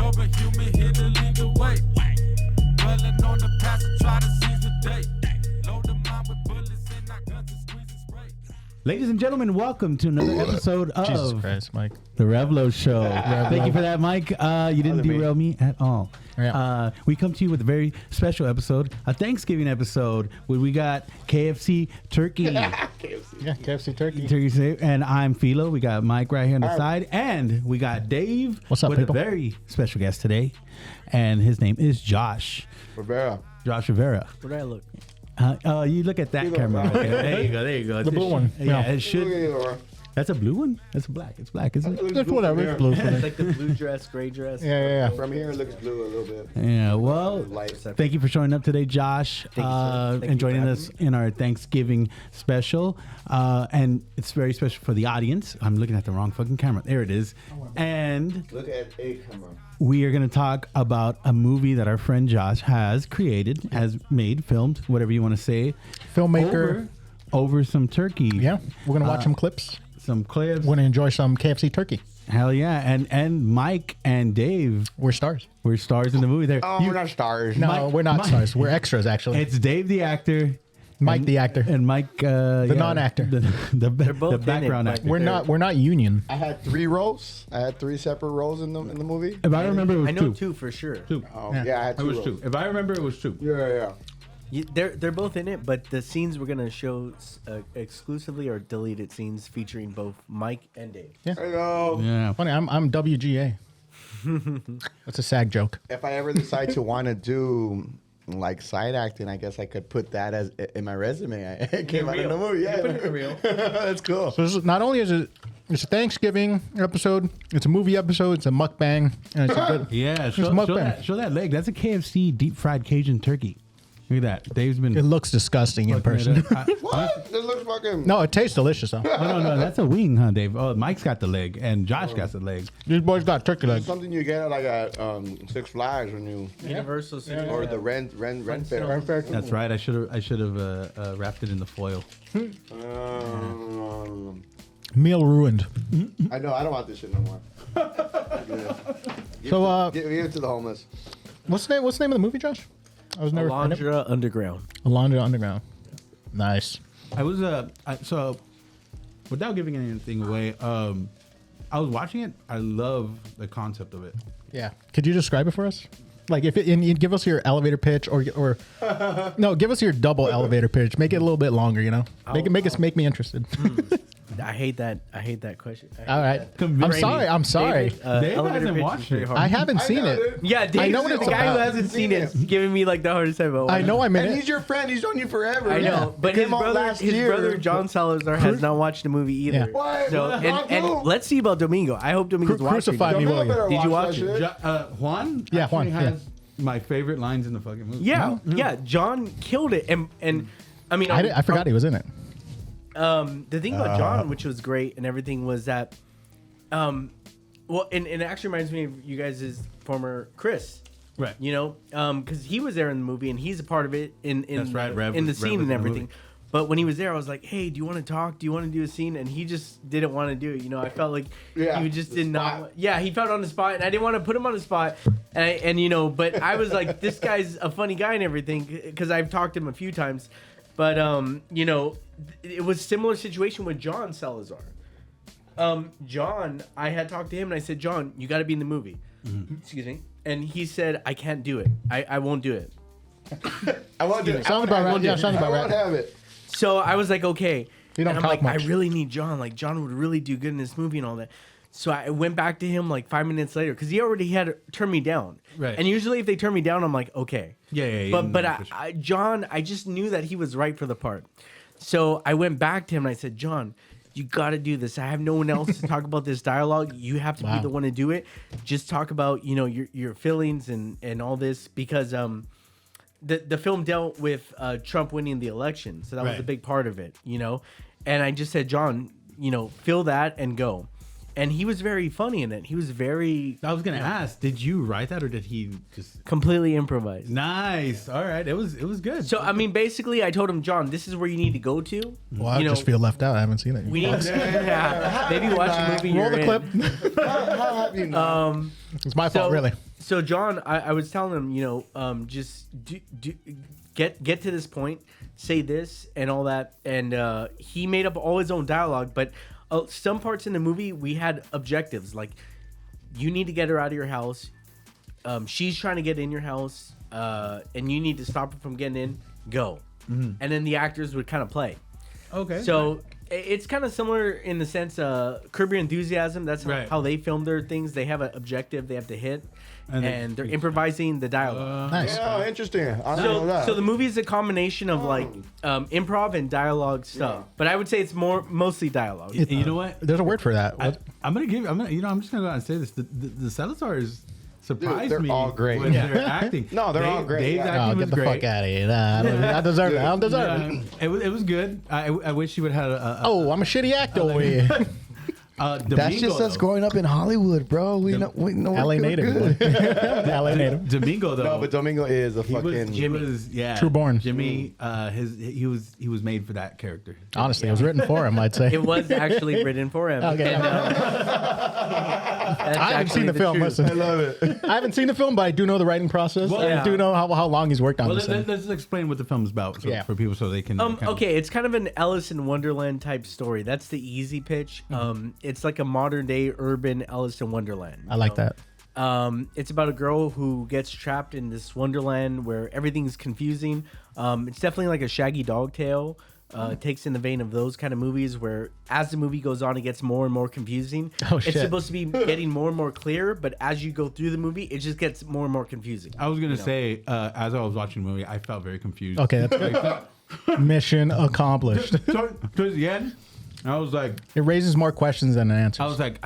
over human here to lead the way. Dwelling on the past and try to seize the day. Load the mind with bullets and not guns and squeeze and spray. Ladies and gentlemen, welcome to another episode of Jesus Christ, Mike. the Revlo Show. Thank you for that, Mike. You didn't derail me at all. Yeah. We come to you with a very special episode, a Thanksgiving episode, where we got KFC turkey. KFC turkey. Turkey, and I'm Philo. We got Mike right here on the side, and we got Dave. What's up, with people? a very special guest today, and his name is Josh. Rivera. Josh Rivera. Where do I look? You look at that camera. Okay, there you go. There you go. The blue one. Yeah, Yeah. it should. That's a blue one? That's black. It's black, isn't it? It's whatever. It's blue for me. It's like the blue dress, gray dress. Yeah. From here, it looks blue a little bit. Yeah, well, Light. thank you for showing up today, Josh, Thank you, sir. Thank and you joining for us having in our Thanksgiving special. And it's very special for the audience. I'm looking at the wrong fucking camera. There it is. And Look at a camera. we are going to talk about a movie that our friend Josh has created, has made, filmed, whatever you want to say, Filmmaker. over some turkey. Yeah. We're going to watch some clips. Some clips. We're going to enjoy some KFC turkey. Hell yeah. And Mike and Dave We're stars. were stars in the movie there. Oh, we're not stars. No, Mike- we're not Mike- stars. We're extras, actually. It's Dave the actor. Mike the actor. And Mike, the non-actor. the both in it, background but- actor. We're not union. I had 3 roles. I had 3 separate roles in the movie. If I remember, it was I know 2. two for sure. 2. Oh, Yeah. yeah, I had It 2 was roles. 2. If I remember, it was 2. Yeah. They're both in it, but the scenes we're gonna show exclusively are deleted scenes featuring both Mike and Dave. Yeah. I know. Yeah. Funny, I'm WGA. That's a SAG joke. If I ever decide to want to do like side acting, I guess I could put that as in my resume. I came out in the movie. Yeah, Put it in real. that's cool. So this is, not only is it's a Thanksgiving episode, it's a movie episode, it's a mukbang, and it's a good. Yeah. Show, mukbang. show that leg. That's a KFC deep fried Cajun turkey. Look at that. Dave's been. It looks disgusting in fucking it person. up. What? This looks fucking. No, it tastes delicious though. No. That's a wing, huh, Dave? Oh, Mike's got the leg, and Josh got the leg. These boys got turkey It's legs. something you get like at Six Flags when you Universal Studios. or the rent fair. That's right. I should have wrapped it in the foil. Meal ruined. I know. I don't want this shit no more. So, Give it to the homeless. What's the name of the movie, Josh? I was never. Alondra Underground. Alondra Underground. Nice. I was so without giving anything away, I was watching it. I love the concept of it. Yeah. Could you describe it for us? Like, if it, and you give us your elevator pitch, or no, give us your double elevator pitch. Make it a little bit longer. You know, make me interested. I hate that question. All right. I'm Convince sorry. me. I'm sorry. Dave Elevator hasn't pitch watched is very it. hard. I haven't seen got it. it. Yeah, Dave I know is what the it's guy who about. hasn't seen it, giving me like the hardest time. I know I'm in And it. he's your friend. He's known you forever. I know, but It his came out last year. brother John Salazar has not watched the movie either. Yeah. What? So What? and let's see about Domingo. I hope Domingo's watching. Crucify me, will you? Did you watch it? Juan? Yeah, actually Juan, has my favorite lines in the fucking movie. Yeah. John killed it, and I mean, I forgot he was in it. The thing about John, which was great and everything, was that, well, and it actually reminds me of you guys' former Chris. Right. You know, because he was there in the movie and he's a part of it in That's right, Rev in the was- Rev scene was and in the everything. movie. But when he was there, I was like, "Hey, do you want to talk? Do you want to do a scene?" And he just didn't want to do it. You know, I felt like Yeah, he just the did not. spot. Yeah, he felt on the spot, and I didn't want to put him on the spot. And you know, but I was like, "This guy's a funny guy and everything," because I've talked to him a few times. But you know, it was a similar situation with John Salazar. John, I had talked to him and I said, "John, you got to be in the movie." Excuse me. And he said, "I can't do it. I won't do it." I want to. Sounds about right. Yeah, sounds I about won't right. have it. So I was like, okay. You don't and I'm talk like, much. I really need John. Like, John would really do good in this movie and all that. So I went back to him like 5 minutes later because he already had turned me down. Right. And usually if they turn me down, I'm like, okay. Yeah. But John, I just knew that he was right for the part. So I went back to him and I said, John, you got to do this. I have no one else to talk about this dialogue. You have to be the one to do it. Just talk about, you know, your feelings and all this because the film dealt with Trump winning the election. So that was a big part of it, you know. And I just said, John, you know, feel that and go. and he was very funny in it. He was very I was gonna ask, did you write that or did he just? completely improvised. Nice. All right. It was good. So I mean, basically, I told him, John, this is where you need to go to. Well, I You know, just feel left out. I haven't seen it. We need maybe watch a movie. Roll the you're clip. How have you not? It's my fault, really. So John, I was telling him, just get to this point, say this and all that, and he made up all his own dialogue. But some parts in the movie we had objectives, like you need to get her out of your house. She's trying to get in your house, and you need to stop her from getting in. Go, and then the actors would kind of play. okay. So it's kind of similar in the sense, Curb Your Enthusiasm. That's Right. how they film their things. They have an objective they have to hit, And and they- they're improvising the dialogue. Nice. Yeah, interesting. I don't know that. So the movie is a combination of like improv and dialogue stuff, but I would say it's mostly dialogue. you know what? There's a word for that. I'm just gonna go out and say this. The Salazars surprised they're me. all great. When Yeah. they're acting. No, they're all great. Dave's Yeah. acting Oh, was get the great. fuck out of here. Nah, I deserve it. I don't deserve it. It was good. I wish he would have had a Oh, I'm a shitty actor over here. Domingo, That's just us though. growing up in Hollywood, bro. We know. LA we're native. good. LA native. Domingo though. No, but Domingo is a he fucking. was yeah. True born. Jimmy, he was made for that character. Honestly, it was written for him, I'd say. It was actually written for him. Okay. And, I haven't seen the film. Listen, I love it. I haven't seen the film, but I do know the writing process. Well, I yeah. do know how long he's worked on Well, this thing. let's explain what the film's about Yeah. for people so they can. kind of- Okay, it's kind of an Alice in Wonderland type story. That's the easy pitch. It's like a modern day urban Alice in Wonderland. I like that. It's about a girl who gets trapped in this wonderland where everything's confusing. It's definitely like a Shaggy Dog Tale. It takes in the vein of those kind of movies where as the movie goes on, it gets more and more confusing. Oh, shit. It's supposed to be getting more and more clear, but as you go through the movie, it just gets more and more confusing. I was gonna say, as I was watching the movie, I felt very confused. Okay, that's good. Mission accomplished. Towards the end, I was like, It raises more questions than answers. I was like,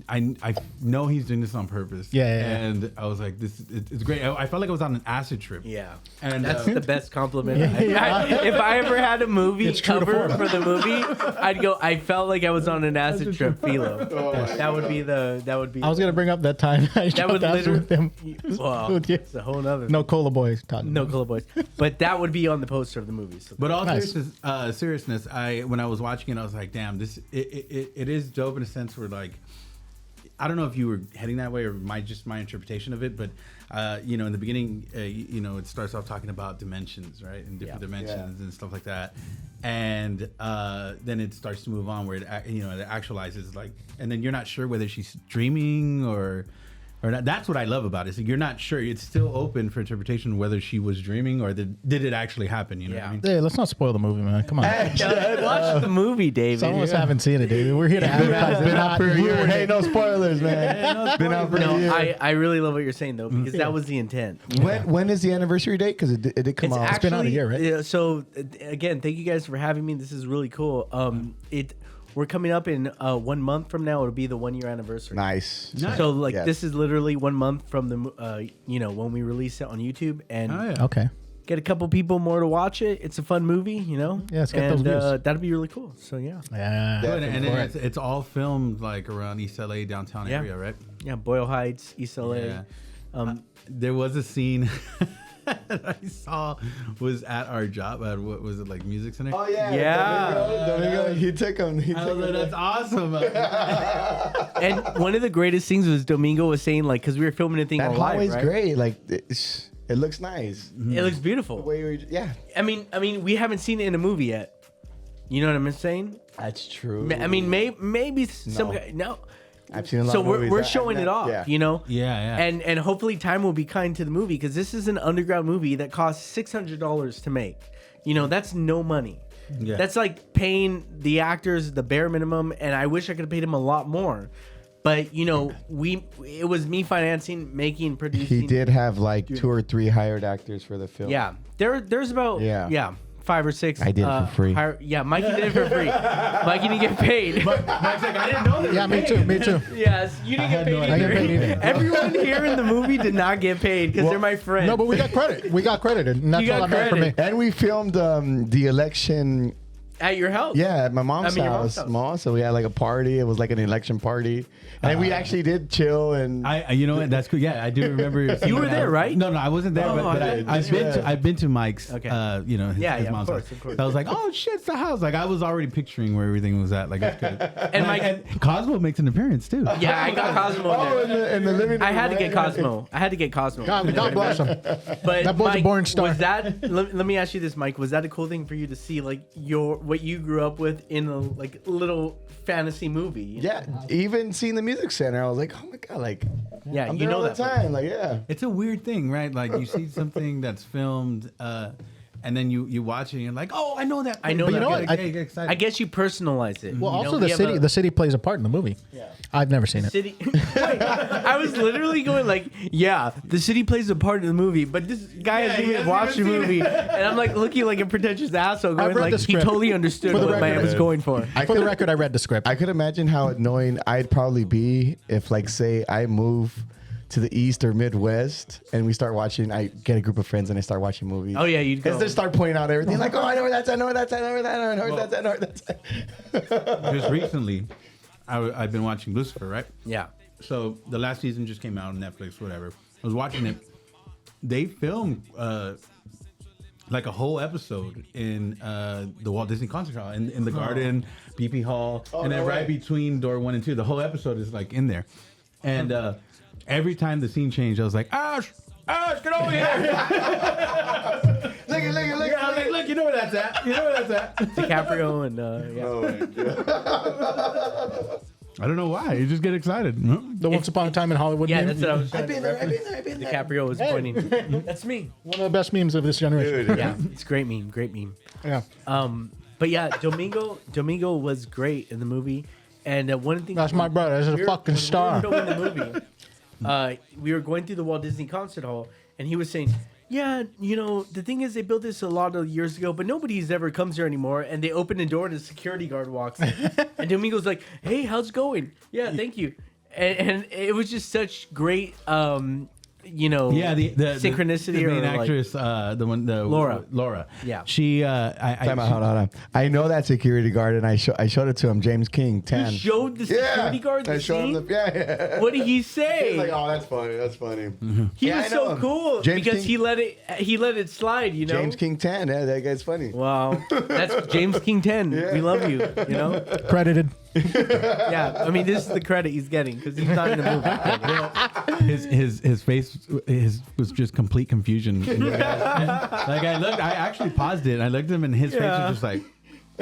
I know he's doing this on purpose. Yeah. And I was like, it's great. I felt like I was on an acid trip. Yeah, And that's the best compliment. Yeah. If I ever had a movie It's true to cover form. for the movie, I'd go. I felt like I was on an acid trip, Philo. my That would be the. That would be. I was gonna bring up that time I That would jumped acid with him. Well, Yeah. it's a whole nother. No cola boys talking. No Color Boys, but that would be on the poster of the movie. So But all Nice. seriousness, when I was watching it, I was like, damn, it is dope in a sense where like, I don't know if you were heading that way or my interpretation of it, but in the beginning, it starts off talking about dimensions, right, and different Yeah. dimensions and stuff like that, and then it starts to move on where it actualizes like, and then you're not sure whether she's dreaming or not. That's what I love about it. So you're not sure. It's still open for interpretation whether she was dreaming or did it actually happen. You know what I mean? Hey, let's not spoil the movie, man. Come on. watch the movie, David. Some of us haven't seen it, dude. We're here to advertise. Been not out for a year. ruin Hey, it. no spoilers, man. Been out for a No, year. I really love what you're saying though because that was the intent. When is the anniversary date? Because it did come out. It's been out a year, right? Yeah, so again, thank you guys for having me. This is really cool. We're coming up in 1 month from now. It'll be the 1 year anniversary. Nice. Nice. So like Yes. this is literally 1 month from the when we release it on YouTube and Oh, yeah. Okay. get a couple people more to watch it. It's a fun movie, Yeah, let's get those views. that'd be really cool. So yeah, Yeah. Good, and for then it. it's all filmed like around East LA downtown Yeah. area, right? yeah, Boyle Heights, East LA. Yeah. There was a scene that I saw was at our job at what was it like Music Center? Oh yeah. Yeah. Domingo, he took him. I was like, that's awesome. And one of the greatest things was Domingo was saying like because we were filming a thing That on live, hallway's right? great. Like it looks nice. It looks beautiful. Yeah. I mean, we haven't seen it in a movie yet. You know what I'm saying? That's true. I mean, maybe some No. no. I've seen a lot So of movies. we're showing it off, Yeah. Yeah. And hopefully time will be kind to the movie because this is an underground movie that costs $600 to make. That's no money. Yeah. That's like paying the actors the bare minimum, and I wish I could have paid them a lot more. But it was me financing, making, producing. He did have like 2 or 3 hired actors for the film. Yeah, there's about Yeah. 5 or 6. I did it for free. Mikey did it for free. Mikey didn't get paid. Mike's like, I didn't know that. Yeah, me too. Me too. Yes, you didn't get paid I didn't either. get paid either. Everyone here in the movie did not get paid because they're my friends. No, but we got credit. We got credited, and that's You all got that meant for me. credit. And we filmed the election At your house? Yeah, at my mom's your mom's house. So we had like a party. It was like an election party, and we actually did chill. And you know what? That's cool. Yeah, I do remember. You were there, right? No, I wasn't there, but I've been to Mike's. Okay. You know, his mom's house. Of course. So I was like, oh shit, it's the house. Like I was already picturing where everything was at. Like it's good. And Mike, and Cosmo makes an appearance too. yeah, I got Cosmo there. in the living room. I had to get Cosmo. God bless him. But That boy's a Mike, born star. Was that? Let me ask you this, Mike. Was that a cool thing for you to see, like what you grew up with in a like little fantasy movie? Yeah, even seeing the music center, I was like, oh my god, like yeah, I'm you there know all that the time. Like yeah. It's a weird thing, right? Like you see something that's filmed, and then you watch it and you're like, oh, I know that. I know But that. you know what? Get excited. I guess you personalize it. Well, you also know? the We have city. a- The city plays a part in the movie. Yeah. I've never seen it. City. Wait, I was literally going like, yeah, the city plays a part in the movie, but this guy hasn't even watched the movie, and I'm like looking like a pretentious asshole, going read like the he script. totally understood For the what man record, was going for. For the record, I read the script. I could imagine how annoying I'd probably be if, like, say I move to the East or Midwest and we start watching. I get a group of friends and I start watching movies. Oh yeah, you'd go. Because they start pointing out everything, like, oh, I know where that's at, I know where that's at, I know where that, I know where that's at, I know where that's at. Just recently, I've been watching Lucifer, right? Yeah. So the last season just came out on Netflix, whatever. I was watching it. They filmed like a whole episode in the Walt Disney Concert Hall, in the Garden, BP Hall, and then right between door 1 and 2. The whole episode is like in there. And every time the scene changed, I was like, Ash, get over here. Look, Yeah, I'm like, look, you know where that's at. You know where that's at. DiCaprio and yeah. Oh my God. I don't know why. You just get excited. The Once Upon a Time in Hollywood Yeah, meme. that's what I was trying I've to been there, I've reference. been there, I've been there. DiCaprio was pointing. That's me. One of the best memes of this generation. Dude. Yeah, it's great meme. Yeah. But yeah, Domingo was great in the movie, and one of the things That's my brother. That's a fucking star. We were filming the movie. We were going through the Walt Disney Concert Hall, and he was saying, "Yeah, you know, the thing is, they built this a lot of years ago, but nobody's ever comes here anymore." And they open the door, and the security guard walks in, and Domingo's like, "Hey, how's it going? Yeah, thank you." And it was just such great, Yeah, the synchronicity. The main or like- actress, Laura. Yeah. She. Hold on. I know that security guard, and I showed it to him. James King, 10. You showed the security guard the I showed him scene? yeah. What did he say? He's like, oh, that's funny. That's funny. He Yeah, was I so know. cool James because King- he let it slide, you know. James King 10. Yeah, that guy's funny. Wow, that's James King 10. We love you. You know. Credited. Yeah, I mean this is the credit he's getting because he's not in the movie. his face was just complete confusion. Like I actually paused it and I looked at him and his face was just like,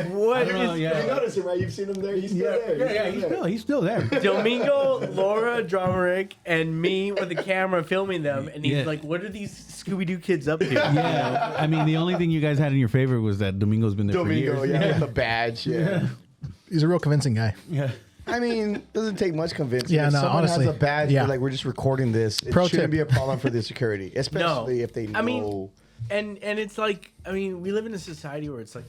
What I don't know, is yeah. You notice him, right? You've seen him there. He's still there. he's still there. Domingo, Laura, Dromerick, and me with the camera filming them, and he's Yeah. like, "What are these Scooby Doo kids up to?" Yeah, I mean the only thing you guys had in your favor was that Domingo's been there Domingo, for years. yeah, with the badge. Yeah. He's a real convincing guy. Yeah. I mean, doesn't take much convincing. Yeah, if no, someone honestly, has a badge, yeah. like we're just recording this. It Pro shouldn't tip. be a problem for the security, especially if they know. I mean, and it's like, I mean, we live in a society where it's like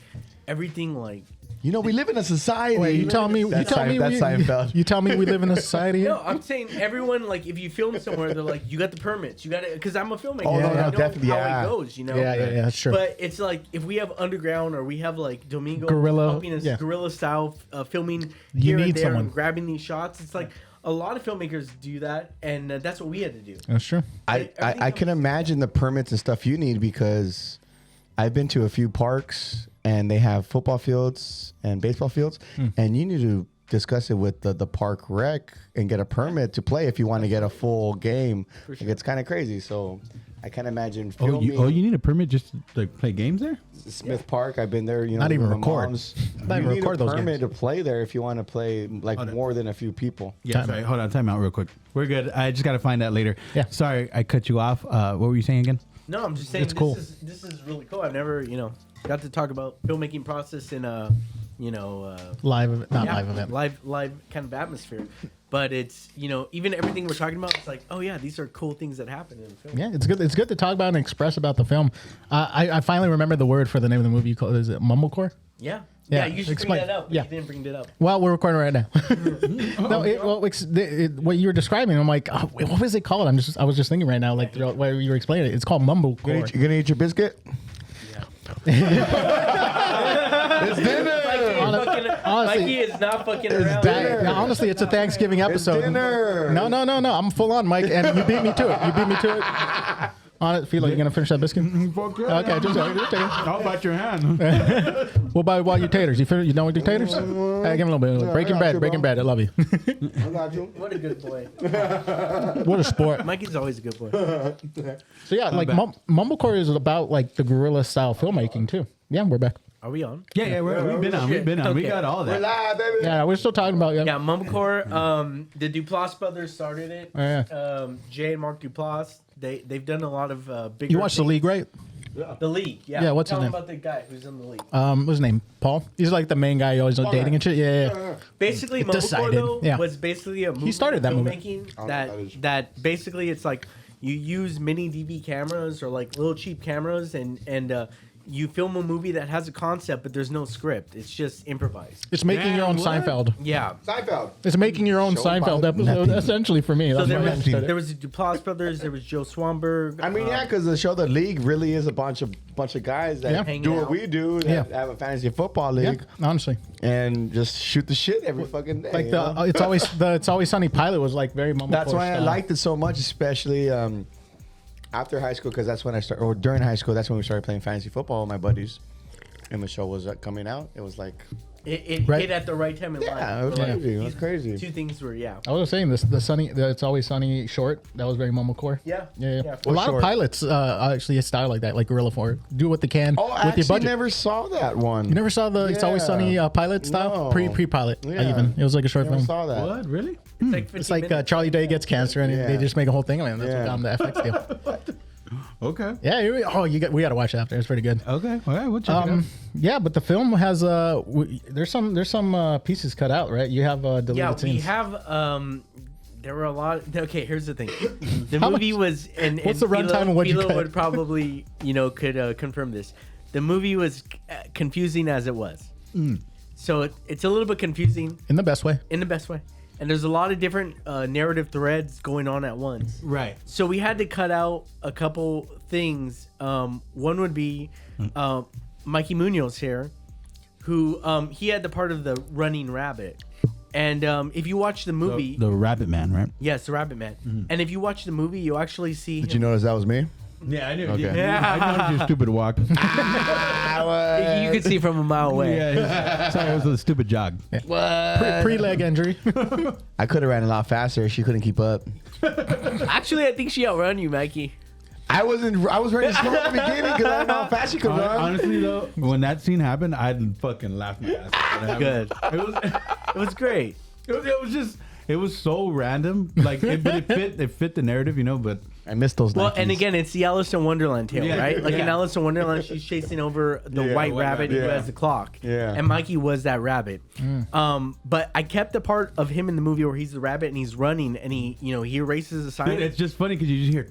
everything like. you know, we live in a society. Wait, you tell me? That's Seinfeld. You tell me we live in a society? No, I'm saying everyone like if you film somewhere, they're like, you got the permits, you got it, because I'm a filmmaker. Oh, no, I no, know definitely, how yeah. it goes, you know. Yeah, that's true. But it's like if we have underground or we have like Domingo Guerrilla, helping us yeah. guerrilla style filming You here need and there someone. and grabbing these shots. It's like a lot of filmmakers do that, and that's what we had to do. That's true. I can imagine the permits and stuff you need because I've been to a few parks and they have football fields and baseball fields, and you need to discuss it with the park rec and get a permit to play if you want to get a full game. Like, it's kind of crazy. So I can't imagine filming You need a permit just to like play games there? Smith Park. I've been there. You know, Not even with my record. moms. Not You even need record a those permit games. to play there if you want to play like Hold on. more than a few people. Yeah, sorry. Hold on, time out real quick. We're good. I just got to find that later. Yeah. Sorry, I cut you off. What were you saying again? No, I'm just saying It's cool. This is really cool. I've never got to talk about filmmaking process in a Live event. live kind of atmosphere. But it's even everything we're talking about, it's like, oh yeah, these are cool things that happen in film. Yeah, it's good. It's good to talk about and express about the film. I finally remember the word for the name of the movie. You call it, is it mumblecore? Yeah. Yeah, Yeah, you should explain. bring that up. But Yeah. You didn't bring it up. Well, we're recording right now. No, what you were describing, I'm like, oh, what was it called? I was just thinking right now, like while you were explaining it, it's called mumblecore. You gonna eat your biscuit? Yeah. It's dinner. honestly, Mikey is not fucking it's around. yeah, honestly, it's a Thanksgiving episode. dinner. No. I'm full on, Mike, and you beat me to it. On it, feel like you're gonna finish that biscuit. Okay, just checking. I'll bite your hand. We'll buy while you taters. You done with your taters? Hey, give me a little bit. Breaking bread. I love you. I got you. What a good boy. What a sport. Mikey's always a good boy. So yeah, like Mumblecore is about like the guerrilla style filmmaking too. Yeah, we're back. Are we on? Yeah, we've been on. We've been on. We Okay. got all We're that. live, baby. Yeah, we're still talking about Yeah, Mumblecore. The Duplass brothers started it. Oh, yeah. Jay and Mark Duplass. They've done a lot of big. You watched The League, right? The League. Yeah. Yeah, what's his Tell name? them about the guy who's in the League. What's his name? Paul. He's like the main guy. Always dating and shit. Yeah. Basically, It Mumblecore decided, though yeah. was basically a movie. He started that movie. filmmaking that basically it's like you use mini DV cameras or like little cheap cameras and you film a movie that has a concept but there's no script. It's just improvised. It's making your own what? Seinfeld. Yeah. Seinfeld. It's making your own Show Seinfeld about episode, nothing. essentially for me. So That's there why I was understood there it. was the Duplass brothers. There was Joe Swanberg. I mean, yeah, because the show, The League, really is a bunch of guys that Yeah. Hanging do what out. we do, that have a fantasy football Yeah, league, honestly, and just shoot the shit every fucking day. like you know? it's always sunny pilot was like very Mumblecore. That's why I style. liked it so much, especially after high school, because that's when I started, or during high school, that's when we started playing fantasy football with my buddies. And the show was coming out. It was like, It Right. hit at the right time in life. yeah, it was Like, crazy. It was crazy. Two things were I was saying the It's Always Sunny short. That was very Mumblecore. Yeah. Yeah. Yeah, A for lot sure. of pilots actually a style like that, like Guerrilla 4. Do what they can Oh, I with your actually budget. never saw that one. You never saw the It's Always Yeah. Sunny pilot style? No. Pre-pilot, Yeah. even. It was like a short Never film. saw that. What? Really? It's like, 15 It's like minutes. Charlie Day gets cancer and they Yeah. just make a whole thing of it. And that's Yeah. what got him the FX deal. Okay. Yeah. We got to watch it after. It's pretty good. Okay. All right. We'll check it out. Yeah, but the film has there's some pieces cut out, right? You have deleted Yeah, scenes. we have. There were a lot. Okay, here's the thing. The How movie much- was. And what's the Philo- runtime and what'd you Philo cut? would probably, could confirm this. The movie was confusing as it was. So it's a little bit confusing in the best way. in the best way. And there's a lot of different narrative threads going on at once. Right. So we had to cut out a couple things. One would be Mikey Munoz here, who he had the part of the running rabbit. And if you watch the movie, The Rabbit Man, right? yes, the Rabbit Man. And if you watch the movie, you actually see Did him. you notice that was me? Yeah, I knew. Okay. I know your stupid walk. You could see from a mile away. Yeah. Sorry, it was a stupid jog. Pre-leg injury. I could have ran a lot faster. She couldn't keep up. Actually, I think she outrun you, Mikey. I was running slow at the beginning because I didn't know how fast she could run. Honestly, though, when that scene happened, I fucking laughed my ass off. Good. It It was great. was just. It was so random, but it fit the narrative, But I missed those. Well, and Nikes. again, it's the Alice in Wonderland tale, Yeah, right? Like in yeah. Alice in Wonderland, she's chasing over the Yeah, white white rabbit rabbit, who yeah. has the clock. Yeah. And Mikey was that rabbit. But I kept the part of him in the movie where he's the rabbit and he's running and he erases the sign. it's just funny because you just hear,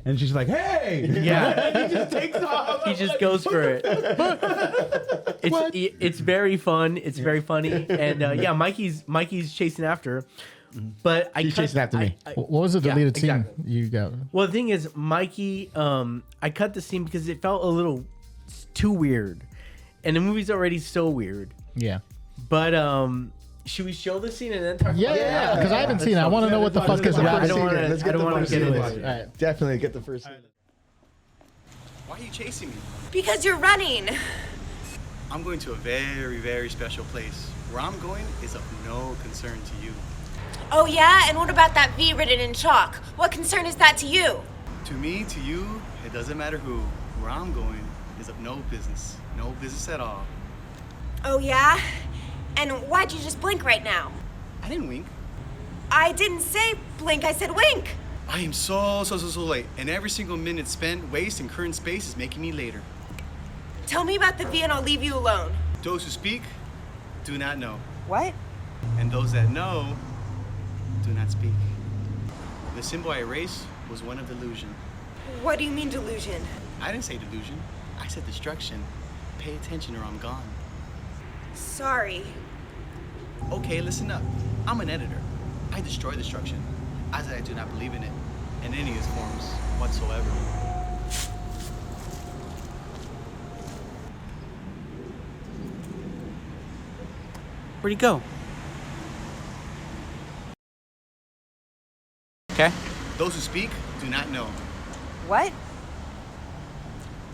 and she's like, "Hey!" Yeah. he just takes off. He just goes for it. It's very fun. It's very funny. And Mikey's chasing after her. But He's chasing after me. What was the Yeah, deleted scene exactly. you got? Well, the thing is, Mikey, I cut the scene because it felt a little too weird. And the movie's already so weird. Yeah. But should we show the scene and then talk about it? Yeah, because I haven't seen it. I want to know what the fuck is I rabbit. don't wanna- Let's I get don't the wanna first get scene. into All right. Definitely get the first scene. Why are you chasing me? Because you're running. I'm going to a very, very special place. Where I'm going is of no concern to you. Oh yeah? And what about that V written in chalk? What concern is that to you? To me, to you, it doesn't matter who. Where I'm going is of no business. No business at all. Oh yeah? And why'd you just blink right now? I didn't wink. I didn't say blink, I said wink. I am so late. And every single minute spent wasting current space is making me later. Tell me about the V and I'll leave you alone. Those who speak do not know. What? And those that know do not speak. The symbol I erased was one of delusion. What do you mean delusion? I didn't say delusion. I said destruction. Pay attention or I'm gone. Sorry. Okay, listen up. I'm an editor. I destroy destruction, as I do not believe in it, in any of its forms whatsoever. Where'd he go? Okay. Those who speak do not know. What?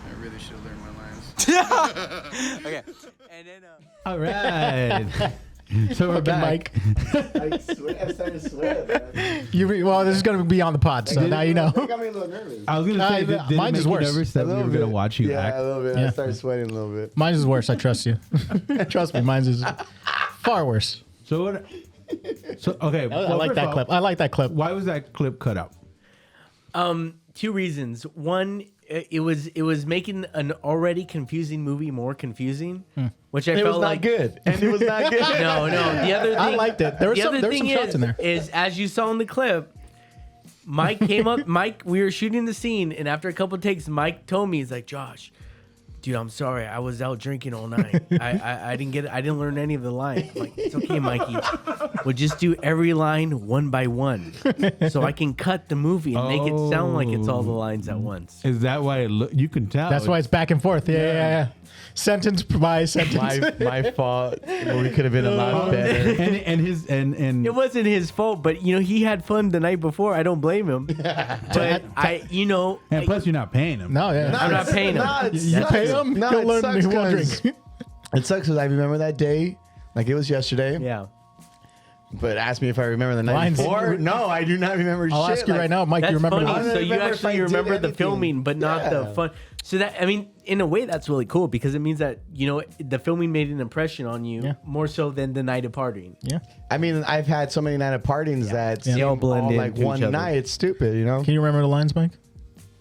I really should have learned my lines. Okay. And then All right. So we're back. I started to sweat, man. Well, this is gonna be on the pod, so now you know. It got me a little nervous. I was gonna say, did it mine's make is you worse. nervous that we were gonna watch you yeah, act? a little bit. Yeah. I started sweating a little bit. Mine's is worse. I trust you. Trust me, mine's is far worse. So what? So okay, I like that clip. I like that clip. Why was that clip cut out? 2 reasons. One, it was making an already confusing movie more confusing, which I It felt was like not good, and it was not good. No. The other thing I liked it. There were some shots in there. Is as you saw in the clip, Mike came up. Mike, we were shooting the scene, and after a couple of takes, Mike told me, he's like, Josh, dude, I'm sorry. I was out drinking all night. I didn't learn any of the lines. I'm like, it's okay, Mikey. We'll just do every line one by one, so I can cut the movie and make it sound like it's all the lines at once. Is that why you can tell? That's why it's back and forth. Yeah. Sentence by sentence. my fault. Well, we could have been a lot better. and It wasn't his fault, but he had fun the night before. I don't blame him. But and plus you're not paying him. No, yeah. I'm not paying him. You pay him, No, he'll it learn sucks he won't 'cause- drink. It sucks because I remember that day like it was yesterday. Yeah. But ask me if I remember the night Lines- before. No, I do not remember I'll shit. ask you Like, right now, Mike. That's You remember funny. that? So you remember if I actually did remember the anything. filming, but not the Yeah. fun. So that, I mean, in a way, that's really cool because it means that the filming made an impression on you Yeah. more so than the night of partying. Yeah. I mean, I've had so many night of partings that They seem all blend all in like to each one other. night. It's stupid, you know. Can you remember the lines, Mike?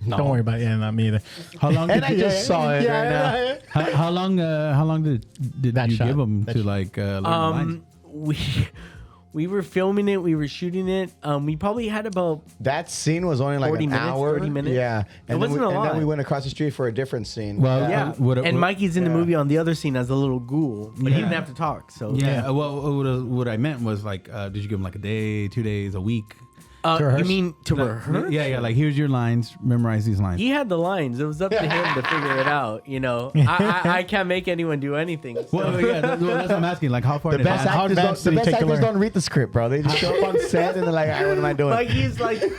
No. Don't worry about it. Yeah, not me either. How long? And Did I just saw it right now. How long? How long did That you shot. give them That to shot. like learn the lines? We were filming it, we were shooting it. We probably had about That scene was only like 40 an minutes, hour. 30 minutes. Yeah, and wasn't then we, a And lot. then we went across the street for a different scene. Well, yeah. And Mikey's in the movie on the other scene as a little ghoul, but he didn't have to talk. So Yeah. Well, what I meant was like, did you give him like a day, 2 days, a week? To rehearse? You mean to rehearse? Yeah. Like here's your lines. Memorize these lines. He had the lines. It was up to him to figure it out. I can't make anyone do anything. So. Well, yeah. That's what I'm asking. Like how far? the in best advance- How actors, advanced don't, did the he best take to actors learn? don't read the script, bro. They just show up on set and they're like, "All right, what am I doing?"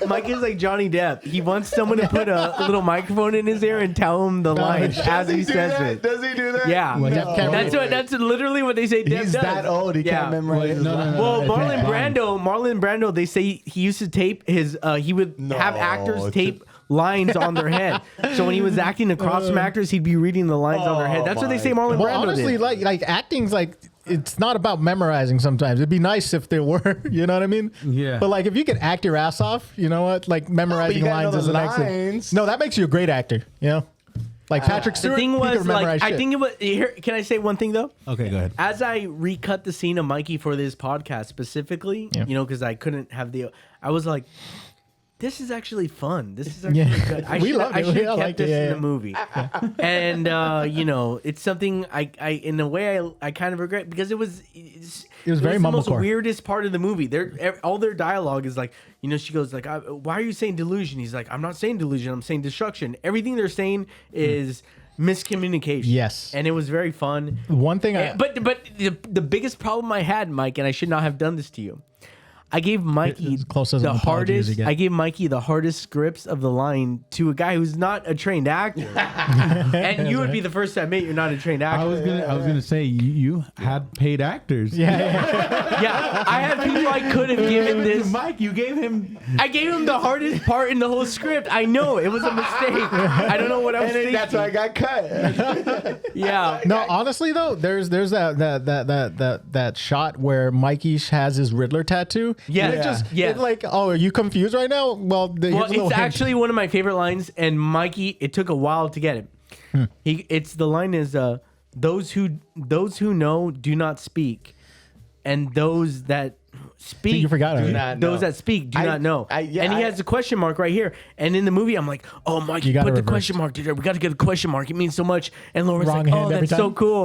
Mikey's like Johnny Depp. He wants someone to put a little microphone in his ear and tell him the lines as he says it. Does he do that? Yeah, Well, Depp can't read. that's literally what they say. Depp He's does. that old. He Yeah. can't memorize. his no, lines. Well, it's Marlon blind. Brando, they say he used to tape his. He would have actors it's tape lines on their head. So when he was acting across from actors, he'd be reading the lines on their head. That's what they say. Marlon Well, Brando honestly, did. like acting's like it's not about memorizing. Sometimes it'd be nice if there were. You know what I mean? Yeah. But like if you could act your ass off, you know what? Like memorizing gotta lines know is the the next thing. lines. No, that makes you a great actor. You know, like Patrick The Stewart. thing he was, could memorize like, I shit. think it was. Here, can I say one thing though? Okay, go ahead. As I recut the scene of Mikey for this podcast specifically, Yeah. because I couldn't have I was like, this is actually fun. This is actually Yeah. good. I We should loved I it. should We have all kept liked it. this Yeah, in yeah. the movie. And it's something I in a way I kind of regret because it was very the most mumblecore. weirdest part of the movie. All their dialogue is like, she goes like, why are you saying delusion? He's like, I'm not saying delusion. I'm saying destruction. Everything they're saying is miscommunication. Yes. And it was very fun. One thing But the biggest problem I had, Mike, and I should not have done this to you. I gave Mikey As close as the an apology as hardest. you get. I gave Mikey the hardest scripts of the line to a guy who's not a trained actor, and you would be the first to admit you're not a trained actor. I was gonna say you had paid actors. Yeah, I had people I could have given this. Mike, you gave him. I gave him the hardest part in the whole script. I know it was a mistake. I don't know what I was And then thinking. that's why I got cut. Yeah. No, honestly though, there's that shot where Mikey has his Riddler tattue. Yeah. And it just Yeah. it like, oh, are you confused right now? Well, here's a Well, little it's hint. actually one of my favorite lines, and Mikey, it took a while to get it. It's the line is those who know do not speak, and those that speak You forgot do already. not those know. that speak do not know. yeah, and he I- has a question mark right here. And in the movie, I'm like, oh, Mike, You you got put it the reversed. question mark there. We got to get a question mark. It means so much. And Laura's Wrong like, hand oh, every that's so time. cool.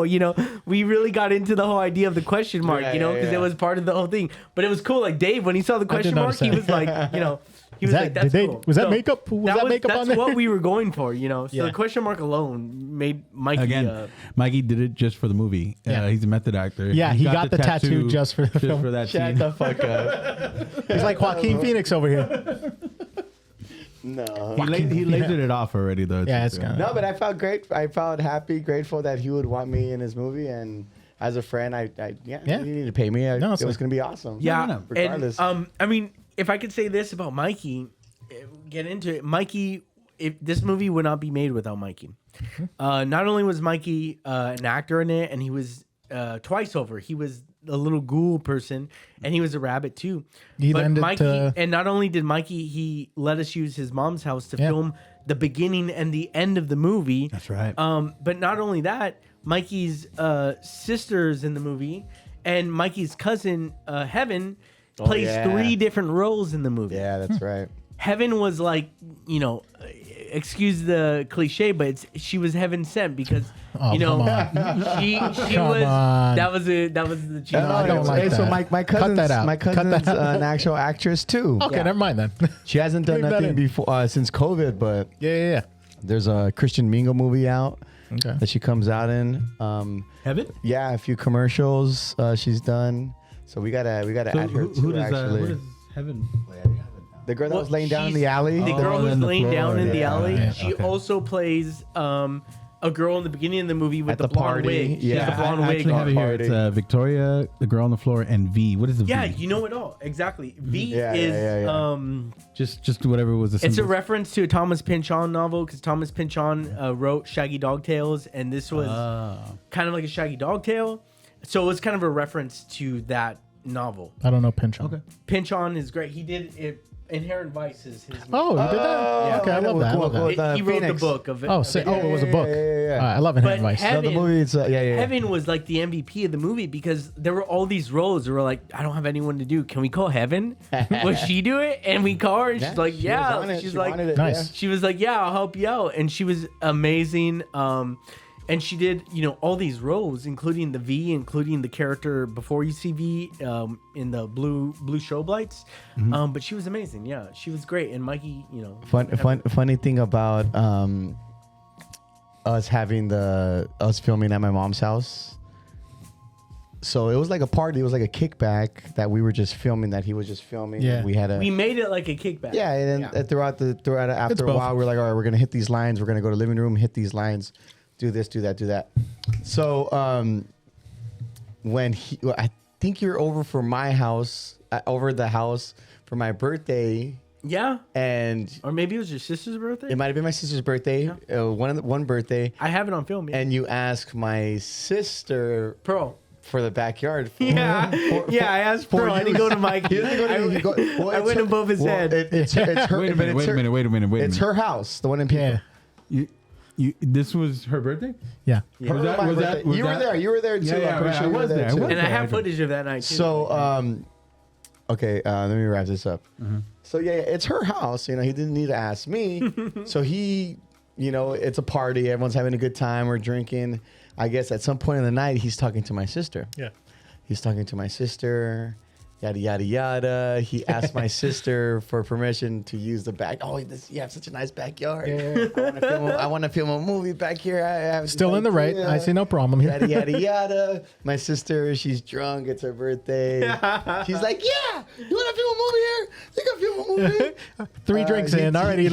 We really got into the whole idea of the question mark, Yeah, because yeah. it was part of the whole thing. But it was cool. Like Dave, when he saw the question mark, notice he that. was like, He was like, "That's cool." Was that So makeup? Was that makeup on that's there? what we were going for, you know. So Yeah. the question mark alone made Mikey. Again, Mikey did it just for the movie. Yeah. He's a method actor. Yeah, he got the tattoo just for the film. for that Shut scene. the fuck up. He's like Joaquin Phoenix over here. No. He lasered it off already, though. Yeah, it's kinda- No, but I felt great. I felt happy, grateful that he would want me in his movie. And as a friend, yeah. You need to pay me. No, It was going to be awesome. Yeah, Regardless. and I mean, if I could say this about Mikey, get into it. Mikey, if this movie would not be made without Mikey. Not only was Mikey an actor in it, and he was twice over. He was a little ghoul person, and he was a rabbit too. He but lended Mikey, to- and not only did Mikey, he let us use his mom's house to film the beginning and the end of the movie. That's right. But not only that, Mikey's sister's in the movie, and Mikey's cousin Heaven plays yeah. 3 different roles in the movie. Yeah, that's right. Heaven was like, you know, excuse the cliche, but she was heaven sent because you know come she Come was on. that was the cheese. I don't like So that. my Cut cousin's, that out. my Cut cousin's that out. an actual actress too. Okay, never mind then. She hasn't done Leave that nothing in. before since COVID, but Yeah. there's a Christian Mingle movie out Okay. that she comes out in. Heaven? Yeah, a few commercials she's done. So we gotta So add her who too. does Actually, Heaven play? I haven't- the girl that Well, was laying down in she's- the alley. The girl Oh, who's on the laying down floor, in the yeah. alley. Yeah, She okay. also plays a girl in the beginning of the movie with At the the blonde party, wig. She has yeah. the blonde I wig actually have on. it here. Party. It's Victoria, the girl on the floor, and V. What is the Yeah, V? you know it all. Exactly. V Yeah, is yeah. Just whatever was the it's a symbol. reference to a Thomas Pynchon novel because Thomas Pynchon wrote Shaggy Dog Tales, and this was kind of like a Shaggy Dog Tale. So it was kind of a reference to that novel. I don't know Pinchon. Okay. Pynchon is great. He did it. Inherent Vice is his. Oh, you did that? Yeah. Okay, I love that. I love Cool, that. cool. He wrote Phoenix. the book of it. Oh, of sick. it. Oh, it was a book. Yeah. I love Inherent But Vice. Heaven- No, the movie. It's yeah. Heaven was like the MVP of the movie because there were all these roles that were like, I don't have anyone to do. Can we call Heaven? Will she do it? And we call her, and she's like, she was on yeah. it. She's She like, wanted it, Nice. she was like, yeah, I'll help you out. And she was amazing. And she did, you know, all these roles, including the V, including the character before you see V in the blue strobe lights. But she was amazing. Yeah, she was great. And Mikey, you know, Funny thing about us filming at my mom's house. So it was like a party. It was like a kickback that we were just filming. That he was just filming. Yeah. We had we made it like a kickback. Yeah, and then throughout after a both. while, we're like, all right, we're gonna hit these lines. We're gonna go to the living room, hit these lines, do this, do that, do that. So when I think you're over for my house, over the house for my birthday, Yeah. and Or maybe it was your sister's birthday. it might have been my sister's birthday, one birthday, I have it on film. Yeah. and you ask my sister Pro. for the backyard. Yeah, I asked Pro. I didn't go to Mike. I went above his head. It's her. Wait a minute. It's her house, the one in Pico. Yeah. This was her birthday? Yeah. Her Was that- my was birthday. that- was you were that- there. You were there too. Yeah, I'm pretty right, sure I you were was there there. I too. was And I have Okay. footage of that night too. So, okay, let me wrap this up. So yeah, it's her house. You know, he didn't need to ask me. So he, you know, it's a party. Everyone's having a good time. We're drinking. I guess at some point in the night, he's talking to my sister. Yeah. He's talking to my sister. Yada yada yada. He asked my sister for permission to use the back. Oh, you have such a nice backyard. I want to film a movie back here. I have Still in the right. I see no problem here. Yada yada yada. My sister, she's drunk. It's her birthday. She's like, yeah, you want to film a movie here? You can film a movie. 3 drinks in already.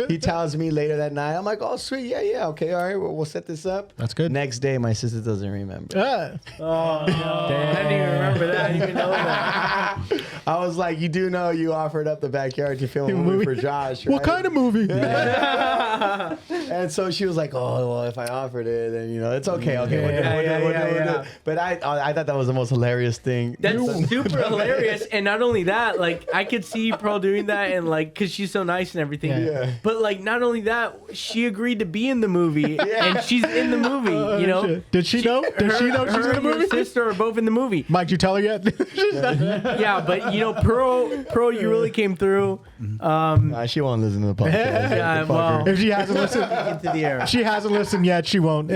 He tells me later that night. I'm like, oh sweet, yeah, okay, all right, we'll set this up. That's good. Next day, my sister doesn't remember. Oh, no. I didn't even remember that. I didn't even know that. I was like, you do know you offered up the backyard to film a movie for Josh, right? What kind of movie? And so she was like, oh, well, if I offered it, then, you know, it's okay. Okay, we'll do Yeah. it. But I thought that was the most hilarious thing. That's super hilarious. And not only that, like, I could see Pearl doing that and, like, because she's so nice and everything. Yeah. But, like, not only that, she agreed to be in the movie. And she's in the movie, you know? Shit. Did she know? Did she know she's in the and your movie? sister are both in the movie. Mike, did you tell her yet? Yeah, but, you know, Pearl, you really came through. She won't listen to the podcast. Yeah, Fuck her. well, If she hasn't listened, into the air. she hasn't listened yet. She won't.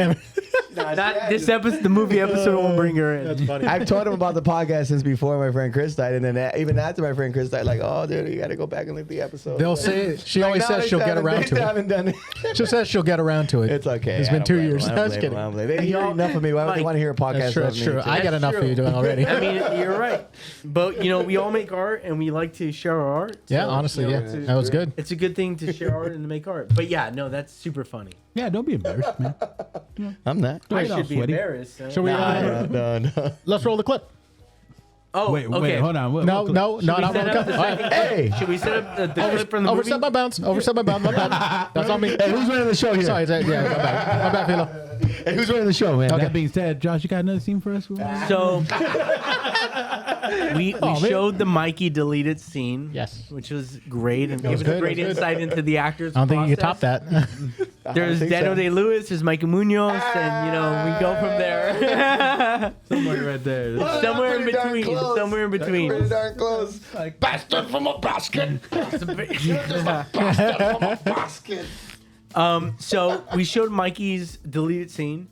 Not this episode. The movie episode won't bring her in. That's funny. I've told him about the podcast since before my friend Chris died, and then even after my friend Chris died, like, oh, dude, you got to go back and look at the episode. They'll say she always says she'll get around to it. haven't done it. She says she'll get around to it. It's okay. It's I been don't 2 blame years. them. I was kidding. They hear enough of me. Why would they want to hear a podcast? That's true. of That's me? true. I got enough for you doing already. I mean, you're right. But we all make art, and we like to share our art. Yeah, So, honestly, yeah, it's that was good. It's a good thing to share art and to make art. But yeah, no, that's super funny. Yeah, don't be embarrassed, man. I'm not. I Right off, should be sweaty. embarrassed. Should we? No. Let's roll the clip. Oh, Wait, okay. hold on. No, What- no, Should no, we not roll set the up clip. the All right. second Hey. clip? Should we set up the clip from the movie? Overstep my bounds. Overstep my bounds. My bad. That's on me. Hey, who's running the show here? Sorry. Yeah, my bad. My bad, Philo. Hey, who's running the show, man? That being said, Josh, you got another scene for us? So we man. showed the Mikey deleted scene. Yes. Which was great and was gave us a good, great it was good. insight into the actors. I don't think you can top process. that. There's think Daniel so. Day-Lewis, there's Mikey Munoz, and we go from there. Somewhere right there. Somewhere in Pretty darn between. close. Somewhere in between. Pretty darn close. Bastard from a basket. So we showed Mikey's deleted scene,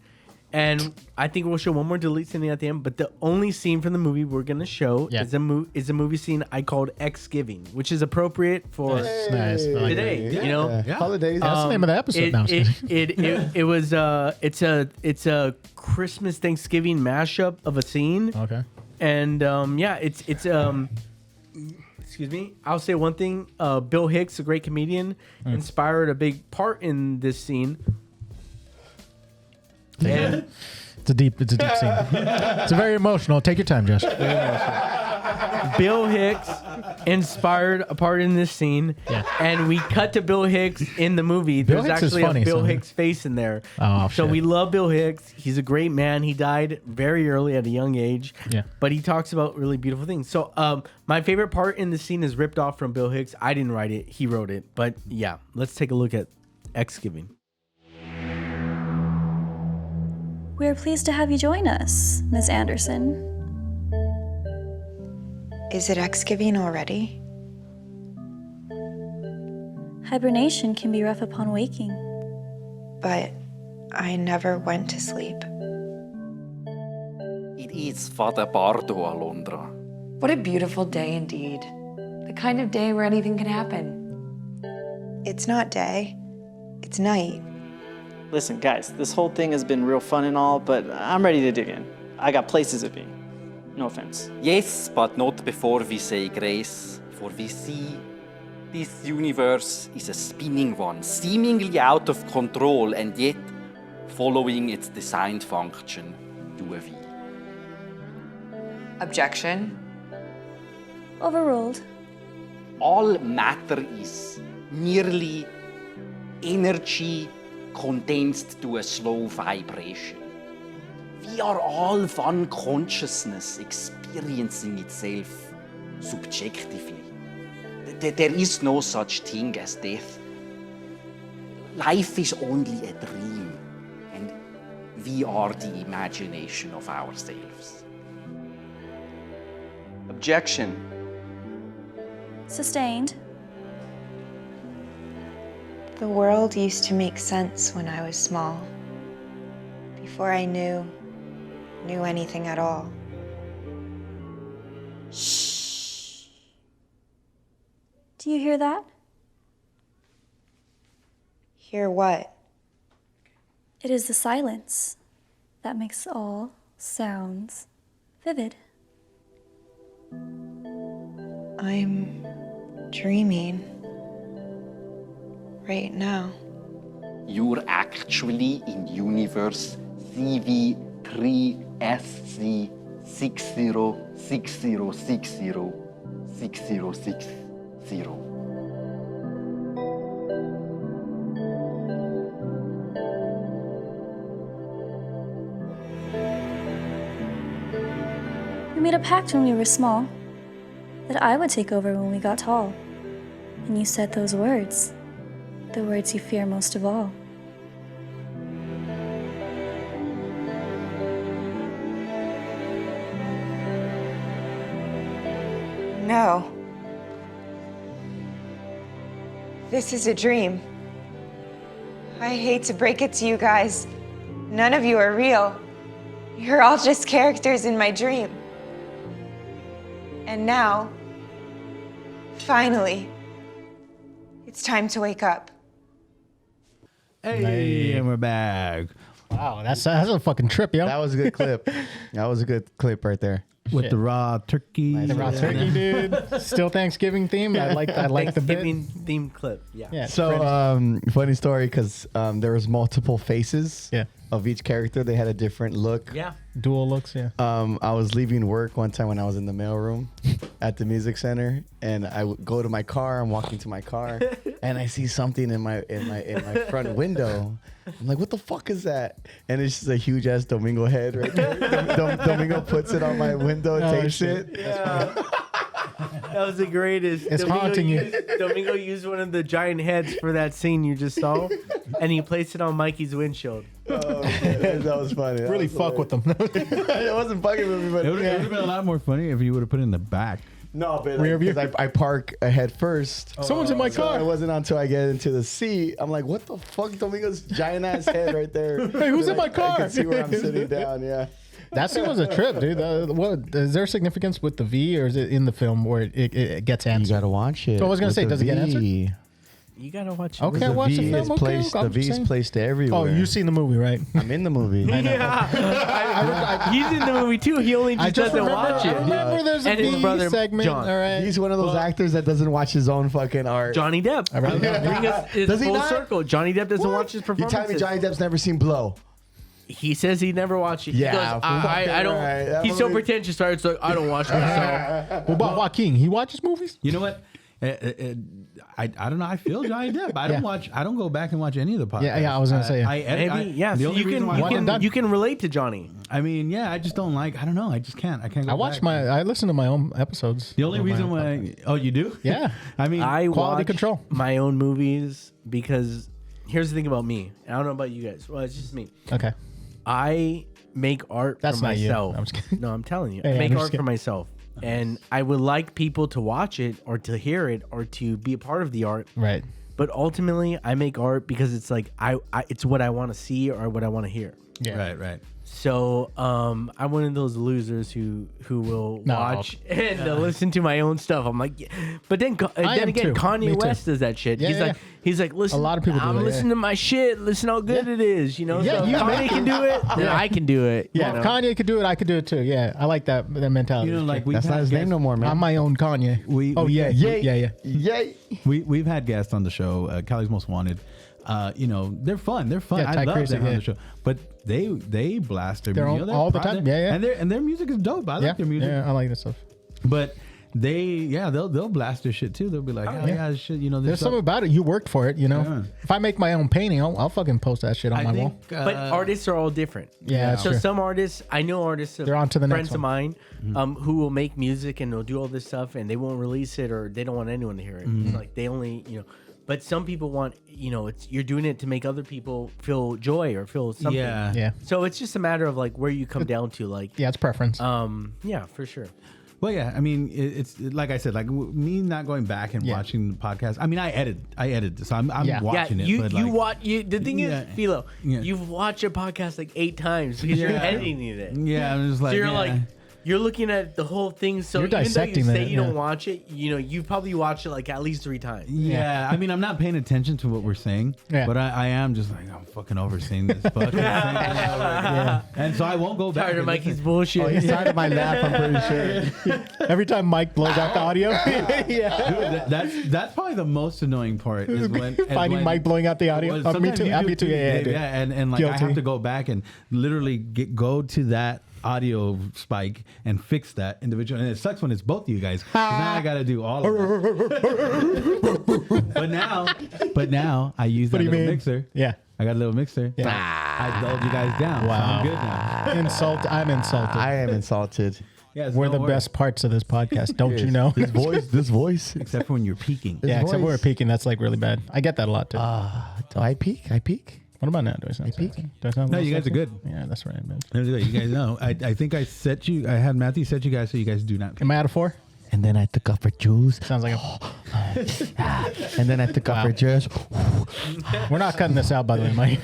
and I think we'll show one more deleted scene at the end. But the only scene from the movie we're gonna show Yeah. is a movie scene I called Xgiving, which is appropriate for Nice. I like today. that. Yeah. Holidays. That's the name of the episode. It, No, I'm just it, kidding. it was it's a Christmas Thanksgiving mashup of a scene, Okay. and it's excuse me. I'll say one thing. Bill Hicks, a great comedian, inspired a big part in this scene. And It's a deep scene. It's a very emotional. Take your time, Josh. Bill Hicks inspired a part in this scene. Yeah. And we cut to Bill Hicks in the movie. Bill There's Hicks is actually funny, a Bill so- Hicks face in there. Oh, so shit. we love Bill Hicks. He's a great man. He died very early at a young age. Yeah. But he talks about really beautiful things. So my favorite part in the scene is ripped off from Bill Hicks. I didn't write it. He wrote it. But yeah, let's take a look at Xgiving. We're pleased to have you join us, Ms. Anderson. Is it Xgiving already? Hibernation can be rough upon waking. But I never went to sleep. It is Father Bardo, Alondra. What a beautiful day indeed. The kind of day where anything can happen. It's not day, it's night. Listen, guys, this whole thing has been real fun and all, but I'm ready to dig in. I got places to be. No offense. Yes, but not before we say grace, for we see this universe is a spinning one, seemingly out of control, and yet following its designed function, do we. Objection. Overruled. All matter is merely energy condensed to a slow vibration. We are all one consciousness experiencing itself subjectively. There is no such thing as death. Life is only a dream, and we are the imagination of ourselves. Objection. Sustained. The world used to make sense when I was small. Before I knew anything at all. Shh. Do you hear that? Hear what? It is the silence that makes all sounds vivid. I'm dreaming. Right now. You're actually in universe CV3SC 6060606060. We made a pact when we were small that I would take over when we got tall. And you said those words. The words you fear most of all. No. This is a dream. I hate to break it to you guys. None of you are real. You're all just characters in my dream. And now, finally, it's time to wake up. Hey, and we're back. Wow, that's a fucking trip, yo. That was a good clip. That was a good clip right there. With the raw turkey. The raw turkey, dude. Still Thanksgiving themed. I like the bit. Thanksgiving themed clip. Yeah. So funny story because there was multiple faces of each character. They had a different look. Yeah. Dual looks, yeah. I was leaving work one time when I was in the mailroom at the music center, and I would go to my car. I'm walking to my car, and I see something in my front window. I'm like, what the fuck is that? And it's just a huge ass Domingo head right there. Domingo puts it on my window, takes it. Yeah. That was the greatest. It's haunting you. Domingo used one of the giant heads for that scene you just saw, and he placed it on Mikey's windshield. Oh, man, that was funny. That Really was fuck with them. It wasn't fucking with me, but It would have been a lot more funny if you would have put it in the back. no, but Rear view? I park ahead first. Someone's in my So car. it wasn't until I get into the seat, I'm like, what the fuck? Domingo's giant ass head right there. Hey, who's in my I car? can see where I'm sitting down, yeah. That scene was a trip, dude. What is there significance with the V, or is it in the film where it gets answered? You gotta watch it. So I was gonna with say, the does it get answered? V. You gotta watch it. Okay, watch the V film. is Okay, placed, I'm the V just is saying. placed everywhere. Oh, you've seen the movie, right? I'm in the movie. Yeah. He's in the movie too. He only just doesn't watch I it. remember there's a And his V brother, segment. John. All right. He's one of those actors that doesn't watch his own fucking art. Johnny Depp. Bring us it's Does he full not? circle. Johnny Depp doesn't watch his You performances. tell me Johnny Depp's never seen Blow. He says he never watched it. Yeah, He goes, I don't. right. That He's so movie- pretentious. Right? It's like I don't watch myself. What about Joaquin? He watches movies? You know what? I don't know. I feel Johnny Depp. I don't watch. I don't go back and watch any of the podcasts. Yeah, I was gonna say. Maybe yeah. The So only you reason can why you can relate to Johnny. I mean, yeah, I just don't like. I don't know. I just can't. I can't. Go I watch back. I listen to my own episodes. The only reason why. Oh, you do? Yeah. I mean, I Quality watch control. my own movies because here's the thing about me. I don't know about you guys. Well, it's just me. Okay. I make art That's for not you. myself. I'm just kidding. No, I'm telling you. Hey, I make I'm just art for kidding. myself. And I would like people to watch it or to hear it or to be a part of the art. Right. But ultimately, I make art because it's like it's what I want to see or what I want to hear. Yeah. Right. So I'm one of those losers who will No. watch and listen to my own stuff. I'm like, yeah. But then I am again, too. Me Kanye too. West does that shit. Yeah, He's like, listen. A lot of people do I'm that, listening yeah. to my shit. Listen how good it is. You know, Yeah, so if you Kanye make can do it, then I can do it. Yeah, you if know? Kanye could do it, I could do it too. Yeah, I like that mentality. You know, like we've That's not had his name guests- no more, man. I'm my own Kanye. Yeah. Yay. We've had guests on the show. Cali's Most Wanted. You know, they're fun. They're fun. Yeah, I Ty love Crazy, them on yeah. the show. But they blast their Their music own- all the time. Yeah. And their music is dope. I like their music. Yeah, I like this stuff. But they'll blast their shit too. They'll be like, oh yeah, shit. You know, There's something about it. You worked for it, you know. Yeah. If I make my own painting, I'll fucking post that shit on my wall. But artists are all different. Yeah, that's so true. some artists, I know artists, They're on to the friends next of one. mine, who will make music and they'll do all this stuff and they won't release it or they don't want anyone to hear it. It's like they only, you know. But some people want, you know, you're doing it to make other people feel joy or feel something. Yeah. Yeah. So it's just a matter of like where you come down to, like. Yeah, it's preference. Yeah, for sure. Well, yeah. I mean, it's like I said, like me not going back and watching the podcast. I mean, I edit this. I'm watching it. You but you like, watch the thing is, Philo, Yeah. you've watched a podcast like 8 times because you're editing it. Yeah, I'm just like, So you're yeah. like, you're looking at the whole thing. So You're even though you dissecting say it, you don't yeah. watch it, you know, you probably watched it like at least 3 times. Yeah, I mean, I'm not paying attention to what we're saying, Yeah. but I am just like, I'm fucking overseeing this fucking thing. And so I won't go back. Tired of and Mikey's listen. bullshit. Oh, he's tired of my laugh, I'm pretty sure. Every time Mike blows out the audio, Dude, that's probably the most annoying part is when finding Mike blowing out the audio. Well, Me sometimes too. you do Me too. too, Yeah, Dave, dude. and like I Guilty. have to go back and literally go to that audio spike and fix that individual. And it sucks when it's both of you guys. 'Cause now I got to do all of it. but now I use that What do you little mean? mixer. Yeah. I got a little mixer. Yeah. I dulled you guys down. Wow. So I'm good now. I'm insulted. I am insulted. Yes, We're don't the worry. best parts of this podcast, don't you know? This voice. Except for when you're peaking. Yeah, except voice. we're peaking. That's like really bad. I get that a lot too. Do I peek? What about now? Do I sound peak? sexy? Do I sound No, a little you guys are sexy? good. Yeah, that's right, man. That was good. You guys know. I think I had Matthew set you guys so you guys do not peak. Am I out of 4? And then I took off her shoes. Sounds like And then I took off her dress. we're not cutting this out, by the way, Mike.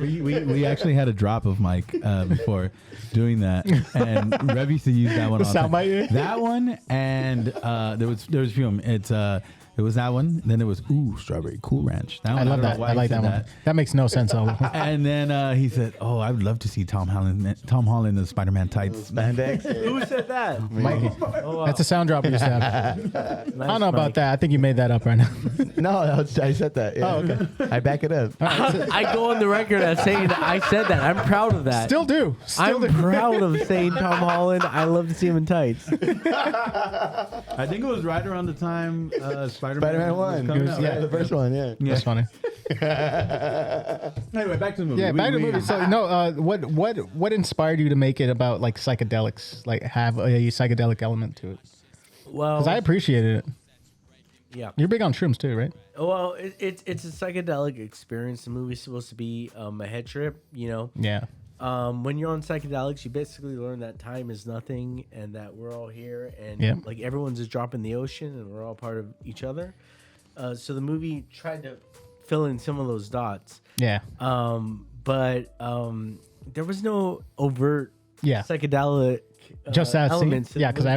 We actually had a drop of Mike before doing that, and Rev used to use that one. The soundbite. That one, and there was a few of them. It was that one. Then there was Strawberry Cool Ranch. That one, I love don't know that. why I he like said that one. That makes no sense. And then he said, "Oh, I would love to see Tom Holland in the Spider-Man tights." Spandex. Who said that? Mikey. Oh, wow. That's a sound drop we used to have. I don't know about that. I think you made that up right now. No, I said that. Yeah. Oh, okay. I back it up. I go on the record as saying I said that. I'm proud of that. Still do. I'm proud of saying Tom Holland. I love to see him in tights. I think it was right around the time Spider-Man 1. Yeah, the first one. Yeah. That's funny. Anyway, back to the movie. Yeah, back to the movie. So, no, what inspired you to make it about like psychedelics, like have a psychedelic element to it? Well, Because I appreciated it. Yeah. You're big on shrooms too, right? Well, it's a psychedelic experience. The movie's supposed to be a head trip, you know. Yeah. When you're on psychedelics, you basically learn that time is nothing and that we're all here and like everyone's a drop in the ocean and we're all part of each other. So the movie tried to fill in some of those dots. Yeah. But there was no overt psychedelic Just that elements. scene. Yeah, because I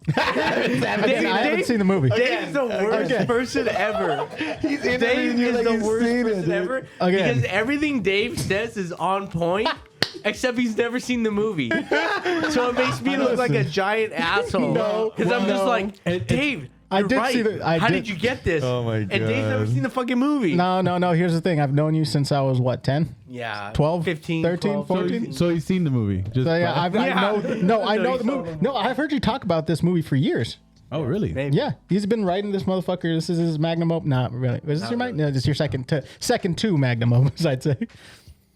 haven't seen the movie. Dave's the worst person ever. He's Dave is the worst person ever. Again. Because everything Dave says is on point, except he's never seen the movie. So it makes me look like a giant asshole. Because I'm just like, Dave, you're right. How did you get this? Oh my God. And Dave's never seen the fucking movie. No. Here's the thing. I've known you since I was, what, 10? Yeah. 12? 15, 13? 12, 14? So he's seen the movie. Just So, yeah, I know No, the movie. No, I've heard you talk about this movie for years. Oh, really? Maybe. Yeah, he's been writing this motherfucker. This is his magnum opus. Not really. Was this your magnum? No, this is your second two magnum opus, I'd say.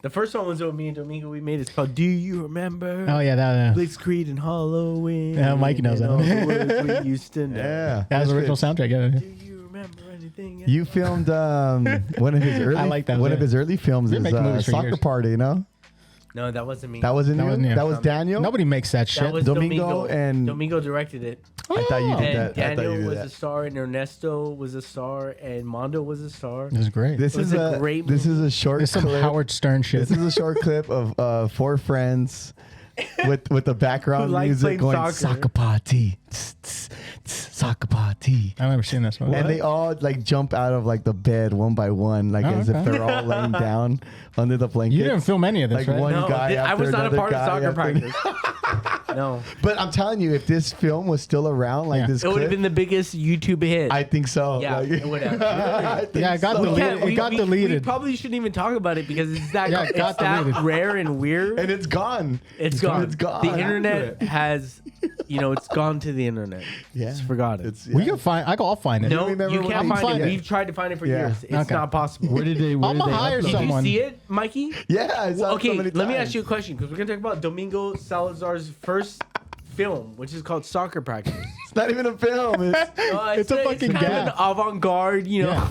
The first one was with me and Domingo. We made it. It's called Do You Remember? Oh, yeah. That, Blitzkrieg and Halloween. Yeah, Mikey knows that. All the words we used to know. Yeah. that was the original soundtrack. Yeah. Do you remember anything? You filmed one of his early. I like that, One yeah. of his early films You're is making movies for Soccer years. Party. You know, No, that wasn't me. that wasn't That you. wasn't you. That was Daniel. Nobody makes that shit. That was Domingo and- Domingo directed it. I thought you did And that. I thought Daniel you did was that. a star, and Ernesto was a star, and Mondo was a star. It was great. This It was is a great This is a short It's some clip. Howard Stern shit. This is a short clip of four friends with the background Who like music playing going soccer. soccer party, soccer party. I've never seen this one. And they all like jump out of like the bed one by one, like Oh, as okay. if they're all laying down under the blanket. You didn't film any of this, like right? one No, guy I after was not a another part of guy soccer after- practice. No. But I'm telling you, if this film was still around, like Yeah. this, It would have clip, been the biggest YouTube hit. I think so. Yeah, Like- it would have. I think Yeah, it got so. deleted. It got We deleted. probably shouldn't even talk about it because it's that, Yeah, it got it's that deleted. rare and weird. and it's gone. It's gone. It's gone. The internet has, it's gone to the internet. Yeah. It's forgotten. It's We can find. I'll find it. No, remember you when can't we find find it. it? We've tried to find it for Yeah. years. It's Okay. not possible. Where did they? I'm gonna hire Did someone. you see it, Mikey? Yeah. I saw it so Okay, many let me times. ask you a question because we're gonna talk about Domingo Salazar's first film, which is called Soccer Practice. It's not even a film. It's, It's a fucking kind of gag. an avant-garde, Yeah.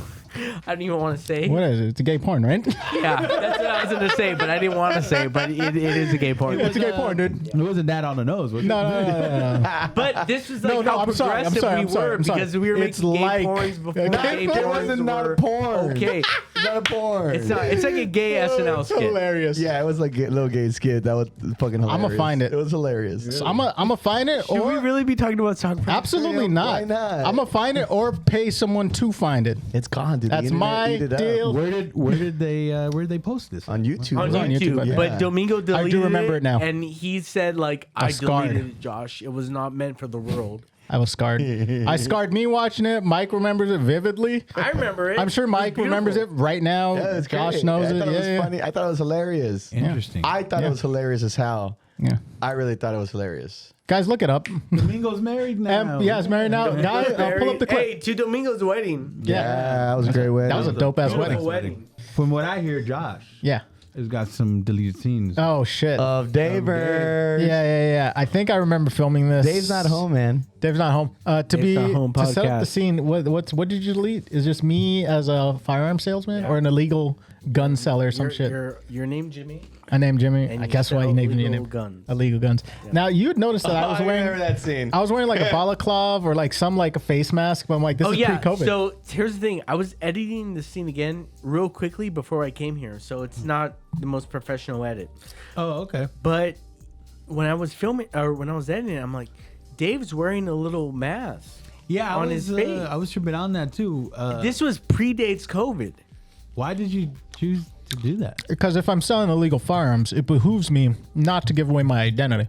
I don't even want to say. What is it? It's a gay porn, right? Yeah, that's what I was gonna say, but I didn't want to say. But it is a gay porn. It's a gay porn, dude. It wasn't that on the nose, was it? No. But this was like how I'm sorry, progressive we were because we were It's making gay like- porns before It gay porns wasn't not were a porn. okay. It's not a porn. It's not. It's like a gay SNL It's skit. hilarious. Yeah, it was like a little gay skit. That was fucking hilarious. I'ma find it. It was hilarious. So I'm gonna find it, Should or we really be talking about soccer practice? absolutely Why not. not? I'm gonna find it or pay someone to find it. It's gone, dude. The That's internet my ate it up. deal. Where did they post this? On YouTube. On was on YouTube, YouTube, yeah. but Domingo deleted remember it now. and he said like I scarred. deleted it, Josh. It was not meant for the world. I was scarred. I scarred me watching it. Mike remembers it vividly. I remember it. I'm sure It was Mike remembers it beautiful. right now. Yeah, it's Josh great. knows I it. thought it was Yeah, funny. I thought it was hilarious. Interesting. I thought Yeah. it was hilarious as hell. yeah. I really thought it was hilarious. Guys, look it up. Domingo's married now. Yeah, it's married now. Guys, I'll pull up the clip. Hey, to Domingo's wedding. Yeah. that was a great wedding. That was a dope ass Beautiful wedding. wedding. From what I hear, Josh Yeah. has got some deleted scenes. Oh shit. of Daver. Yeah. I think I remember filming this. Dave's not home, man. Dave's not home. Dave's not home To set up the podcast. scene, what did you delete? Is just me as a firearm salesman or an illegal gun seller or some shit? Your name, Jimmy? I named Jimmy. And I you guess why sell you named me illegal name. guns. Illegal guns. Now you'd noticed that I was I wearing remember that scene. I was wearing like a balaclava or like some like a face mask, but I'm like, this is pre-COVID. So here's the thing. I was editing the scene again real quickly before I came here, so it's not the most professional edit. Oh, okay. But when I was filming or when I was editing, I'm like, Dave's wearing a little mask. Yeah, on his face. I was tripping on that too. This was predates COVID. Why did you choose to do that? Because if I'm selling illegal firearms, it behooves me not to give away my identity.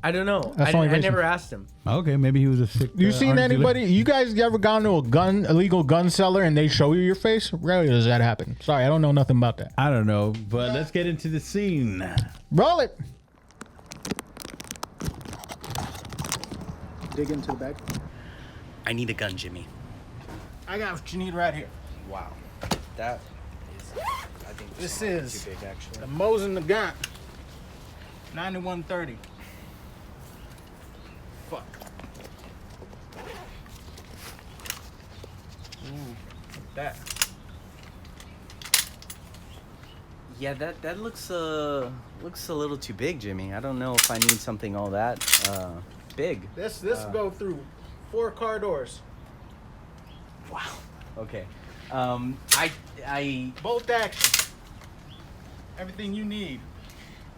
I don't know. That's the only I reason. never asked him. Okay, maybe he was a sick. You seen arms dealer. anybody? You guys ever gone to a illegal gun seller and they show you your face? Rarely does that happen. Sorry, I don't know nothing about that. I don't know, but let's get into the scene. Roll it. Dig into the bag. I need a gun, Jimmy. I got what you need right here. Wow. That is, I think This might be is too big, actually. the Mosin the gun. 9130. Fuck. That. Yeah, that looks a little too big, Jimmy. I don't know if I need something all that big. This go through 4 car doors. Wow. Okay. I Bolt action. Everything you need.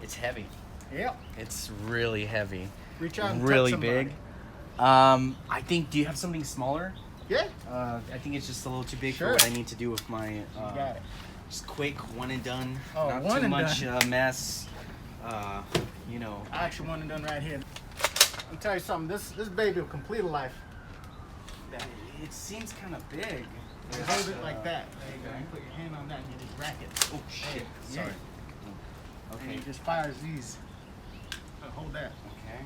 it's heavy. Yep. It's really heavy. Reach out and touch really somebody. big. I think. Do you have something smaller? Yeah. I think it's just a little too big Sure. for what I need to do with my. got it. Just quick, one and done. Oh, Not one too and much done. mess. You know. I actually one and done right here. I'll tell you something. This baby will complete a life. It seems kind of big. You hold it like that. There you go. You put your hand on that and you just rack it. Oh shit! Yeah. Sorry. And Okay. you just fires these. Hold that. Okay.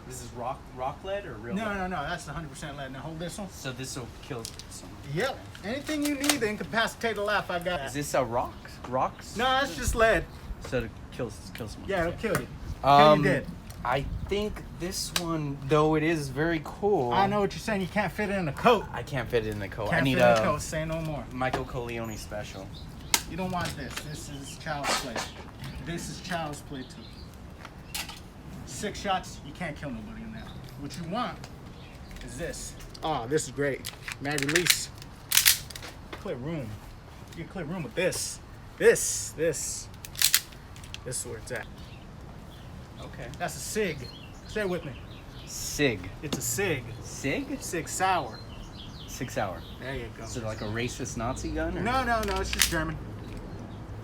This is rock lead or real? No, lead? no, no. That's 100% lead. Now hold this one. So this will kill someone. Yep. Anything you need to incapacitate a laugh, I got. Is this a rock? Rocks? No, that's just lead. So to kill someone. Yeah, it'll kill you. Kill you dead. I think this one, though it is very cool. I know what you're saying. You can't fit it in a coat. I can't fit it in the coat. Can't I need fit it in a a coat. Say no more. Michael Corleone special. You don't want this. This is child's play. This is child's play too. 6 shots, you can't kill nobody in that. What you want is this. Oh, this is great. Mag release. Clear room. You can clear room with this. This is where it's at. Okay. That's a SIG. Say it with me. Sig. It's a SIG. Sig? SIG Sauer. 6 hour. There you go. Is it like a racist Nazi gun? Or? No, it's just German.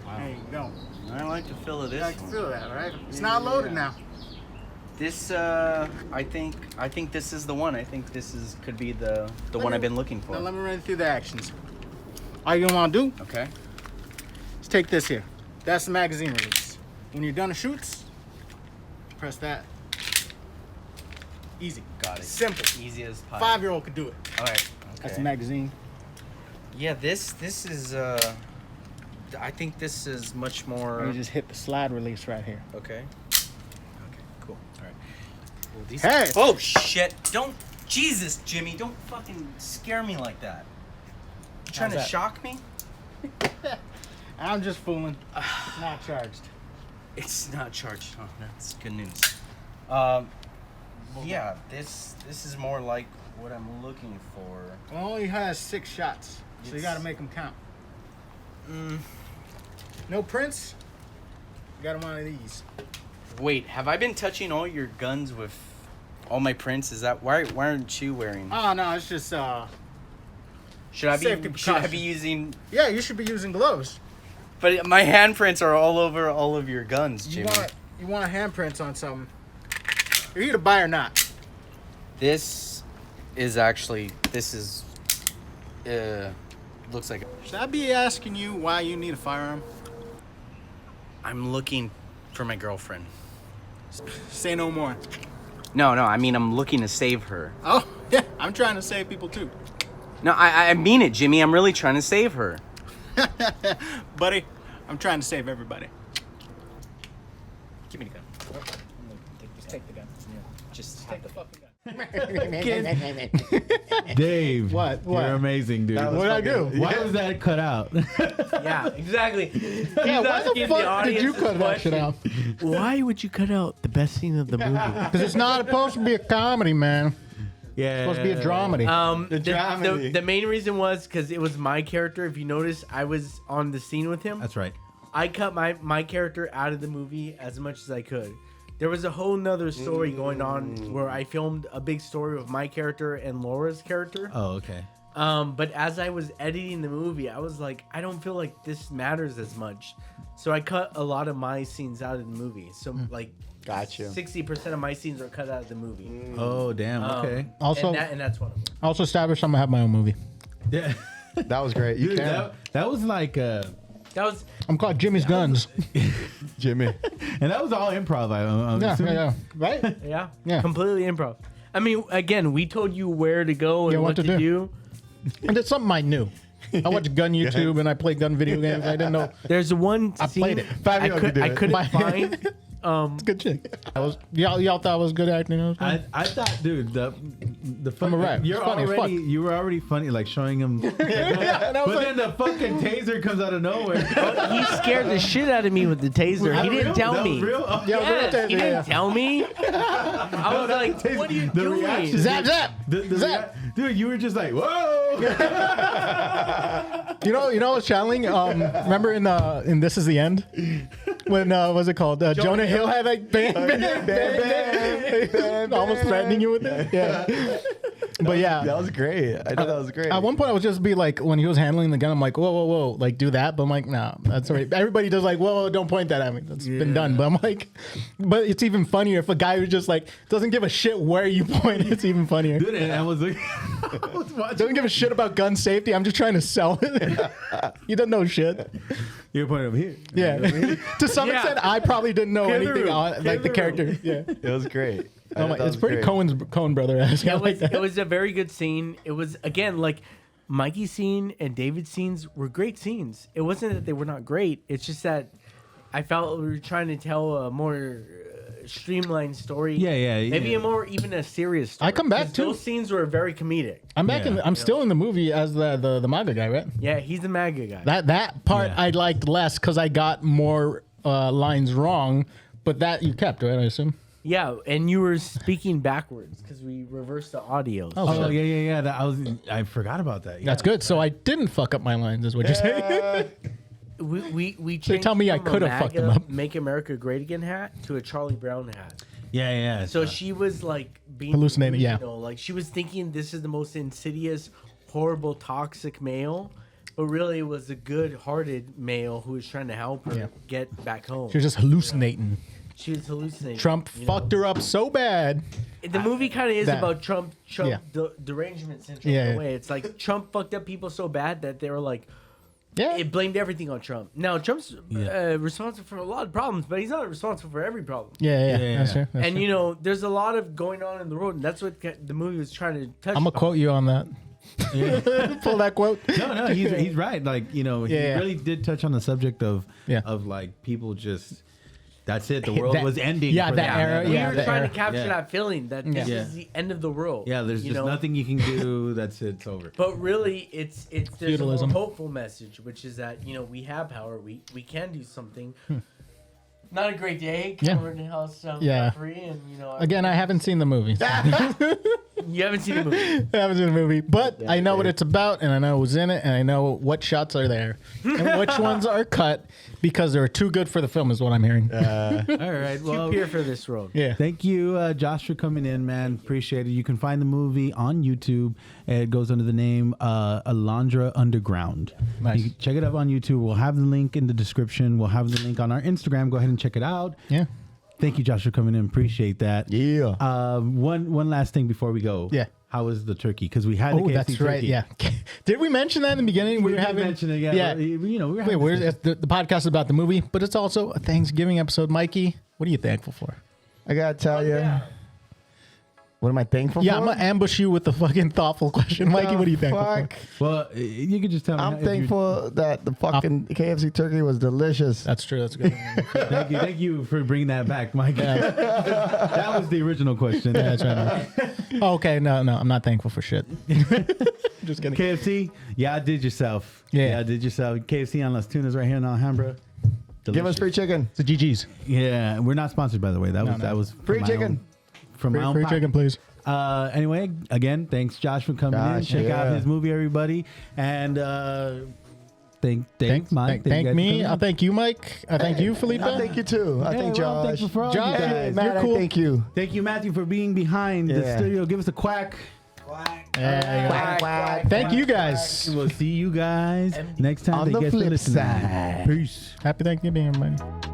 Wow. There you go. I like the feel of this. You like to one. feel that, right? It's not loaded now. This, I think this is the one. I think this could be the one I've been looking for. Now let me run through the actions. All you're gonna want to do Okay. is take this here. That's the magazine release. When you're done the shoots, press that. Easy. Got it. Simple. Easy as pie. 5-year-old could do it. All right. That's Okay. the magazine. Yeah, this is I think this is much more. You just hit the slide release right here. Okay. Okay. Cool. All right. Well, these. Hey! Oh shit! Don't, Jesus, Jimmy! Don't fucking scare me like that. You trying to that? shock me? I'm just fooling. It's not charged. It's not charged. Oh, that's good news. Yeah, this is more like what I'm looking for. It only has 6 shots, so you gotta make them count. No prints? You got one of these. Wait, have I been touching all your guns with all my prints? Is that why aren't you wearing? Oh no, it's just Should I safety be precaution. using? Yeah, you should be using gloves. But my handprints are all over all of your guns, You Jimmy. want handprints on something. You're either buy or not. This is looks like Should I be asking you why you need a firearm? I'm looking for my girlfriend. Say no more. No, I mean I'm looking to save her. Oh, yeah, I'm trying to save people too. No, I mean it, Jimmy. I'm really trying to save her. Buddy, I'm trying to save everybody. Give me the gun. Just take the gun. Just Take the fucking Dave, What? you're amazing, dude. What did I do? Why was that cut out? Yeah, exactly. Yeah, why the fuck did you cut that shit out? Why would you cut out the best scene of the movie? Because it's not supposed to be a comedy, man. Yeah, It's supposed to be a dramedy. The main reason was because it was my character. If you notice, I was on the scene with him. That's right. I cut my character out of the movie as much as I could. There was a whole nother story going on where I filmed a big story with my character and Laura's character. Oh, okay. But as I was editing the movie, I was like, I don't feel like this matters as much. So I cut a lot of my scenes out of the movie. So like, Gotcha. 60% of my scenes are cut out of the movie. Oh, damn. Okay. Also, and that's one of them. Also established I'm gonna have my own movie. Yeah. That was great. You Dude, can. that was like I'm called Jimmy's Guns. Jimmy. and that was all improv. I'm assuming. Yeah. Right? Yeah. Completely improv. I mean, again, we told you where to go and what to do. And it's something I knew. I watch gun YouTube and I play gun video games. I didn't know. There's one I scene played it. I couldn't find. It's good shit. Y'all thought I was good acting. I thought, dude, the fun, I'm a rat. you're It's funny as already fuck. you were already funny, like showing him. and but I was then the fucking taser comes out of nowhere. He scared the shit out of me with the taser. He didn't tell That me. was real? Oh, Yeah, Yes, real taser, he didn't tell me. I was like, taser- what are you the doing? reaction- Zap, zap. The Zap. dude, you were just like, whoa. You know what's channeling? Remember in This Is the End? When was it called? Jonah Hill had like bang, bang, bang, almost threatening you with it. Yeah. But yeah, That was great. I thought that was great. at one point I was just be like, when he was handling the gun, I'm like, whoa, whoa, whoa, like do that. But I'm like, nah, that's all right. Everybody does like, whoa, don't point that at me. That's been done. But I'm like, but it's even funnier if a guy who just like doesn't give a shit where you point. It's even funnier. Dude, and I was like, I was watching. Doesn't give a shit about gun safety. I'm just trying to sell it. He doesn't know shit. You're pointing over here. Yeah. To some extent, I probably didn't know Clear the anything room. on Clear like the the character. Yeah. It was great. I Oh thought my, that it's was pretty great. Coen brother esque. It was a very good scene. It was, again, like Mikey's scene and David's scenes were great scenes. It wasn't that they were not great. It's just that I felt we were trying to tell a more streamlined story. Yeah. Maybe a more even a serious story. I come back 'Cause too. Those scenes were very comedic. I'm back in. I'm still in the movie as the MAGA guy, right? Yeah, he's the MAGA guy. That part Yeah. I liked less because I got more lines wrong, but that you kept, right? I assume. Yeah, and you were speaking backwards because we reversed the audio. Oh yeah. I forgot about that. Yeah. That's good. So I didn't fuck up my lines, is what you're saying. We So changed tell me I from a could have fucked MAGA them up. Make America Great Again hat to a Charlie Brown hat. Yeah. So she was like being Hallucinating, yeah. delusional. Like she was thinking this is the most insidious, horrible, toxic male, but really it was a good-hearted male who was trying to help her get back home. You're just hallucinating. She was hallucinating. Trump fucked her up so bad. The movie kind of is that- about Trump Yeah. derangement syndrome in a way. It's like Trump fucked up people so bad that they were like, it blamed everything on Trump. Now Trump's responsible for a lot of problems, but he's not responsible for every problem. Yeah. That's true. That's And true. you know, there's a lot of going on in the world, and that's what the movie was trying to touch. I'm gonna quote you on that. Pull that quote. No, he's right. Like, you know, he Yeah. really did touch on the subject of like people just. That's it. The world That- was ending. yeah, for that them. era, We yeah, were the trying era. to capture Yeah. that feeling that this Yeah. is the end of the world. Yeah, there's you just know? nothing you can do. That's it. It's over. But really, it's there's Feudalism. a more hopeful message, which is that, you know, we have power. We can do something. Not a great day. Yeah. Covered in house Yeah. free, and you know. Again, I haven't seen the movie. You haven't seen the movie. I haven't seen the movie, but I know what it's about, and I know who's in it, and I know what shots are there, and which ones are cut because they're too good for the film, is what I'm hearing. All right. Well, Too pure for this road. Yeah. Thank you, Josh, for coming in, man. Appreciate it. You can find the movie on YouTube. It goes under the name Alondra Underground. Nice. You can check it up on YouTube. We'll have the link in the description. We'll have the link on our Instagram. Go ahead and check it out. Yeah. Thank you, Josh, for coming in. Appreciate that. Yeah. One last thing before we go. Yeah. How was the turkey? Because we had the Oh, KFC that's turkey. right. Yeah. Did we mention that in the beginning? We were did having mention it. Yeah. Yeah. Well, you know, we were Wait, having where's the podcast is about the movie, but it's also a Thanksgiving episode. Mikey, what are you thankful for? I gotta tell you, What am I thankful Yeah, for? I'm gonna ambush you with the fucking thoughtful question, Mikey. What are you thankful Fuck. for? Well, you could just tell me. I'm thankful that the fucking KFC turkey was delicious. That's true. That's good. Thank you for bringing that back, Mike. That was the original question. Yeah, that's right. Oh, okay, no, I'm not thankful for shit. Just kidding. KFC, I did yourself. Yeah. I did yourself. KFC on Las Tunas right here in Alhambra. Delicious. Give us free chicken. It's a GG's. Yeah, we're not sponsored, by the way. That was Free chicken. From my own Free pocket. chicken, please. Anyway, again, thanks Josh for coming in. Check out his movie, everybody, and thank Mike. Thank me. I thank you, Mike. I thank you, Felipe. I thank you too. I thank well, Josh. thankful for all Josh, you guys. Matt, you're cool. I thank you. Thank you, Matthew, for being behind the studio. Give us a quack. Yeah, quack. Thank you guys. We'll see you guys next time. On they the get to flip listen. side. Peace. Happy Thanksgiving, everybody.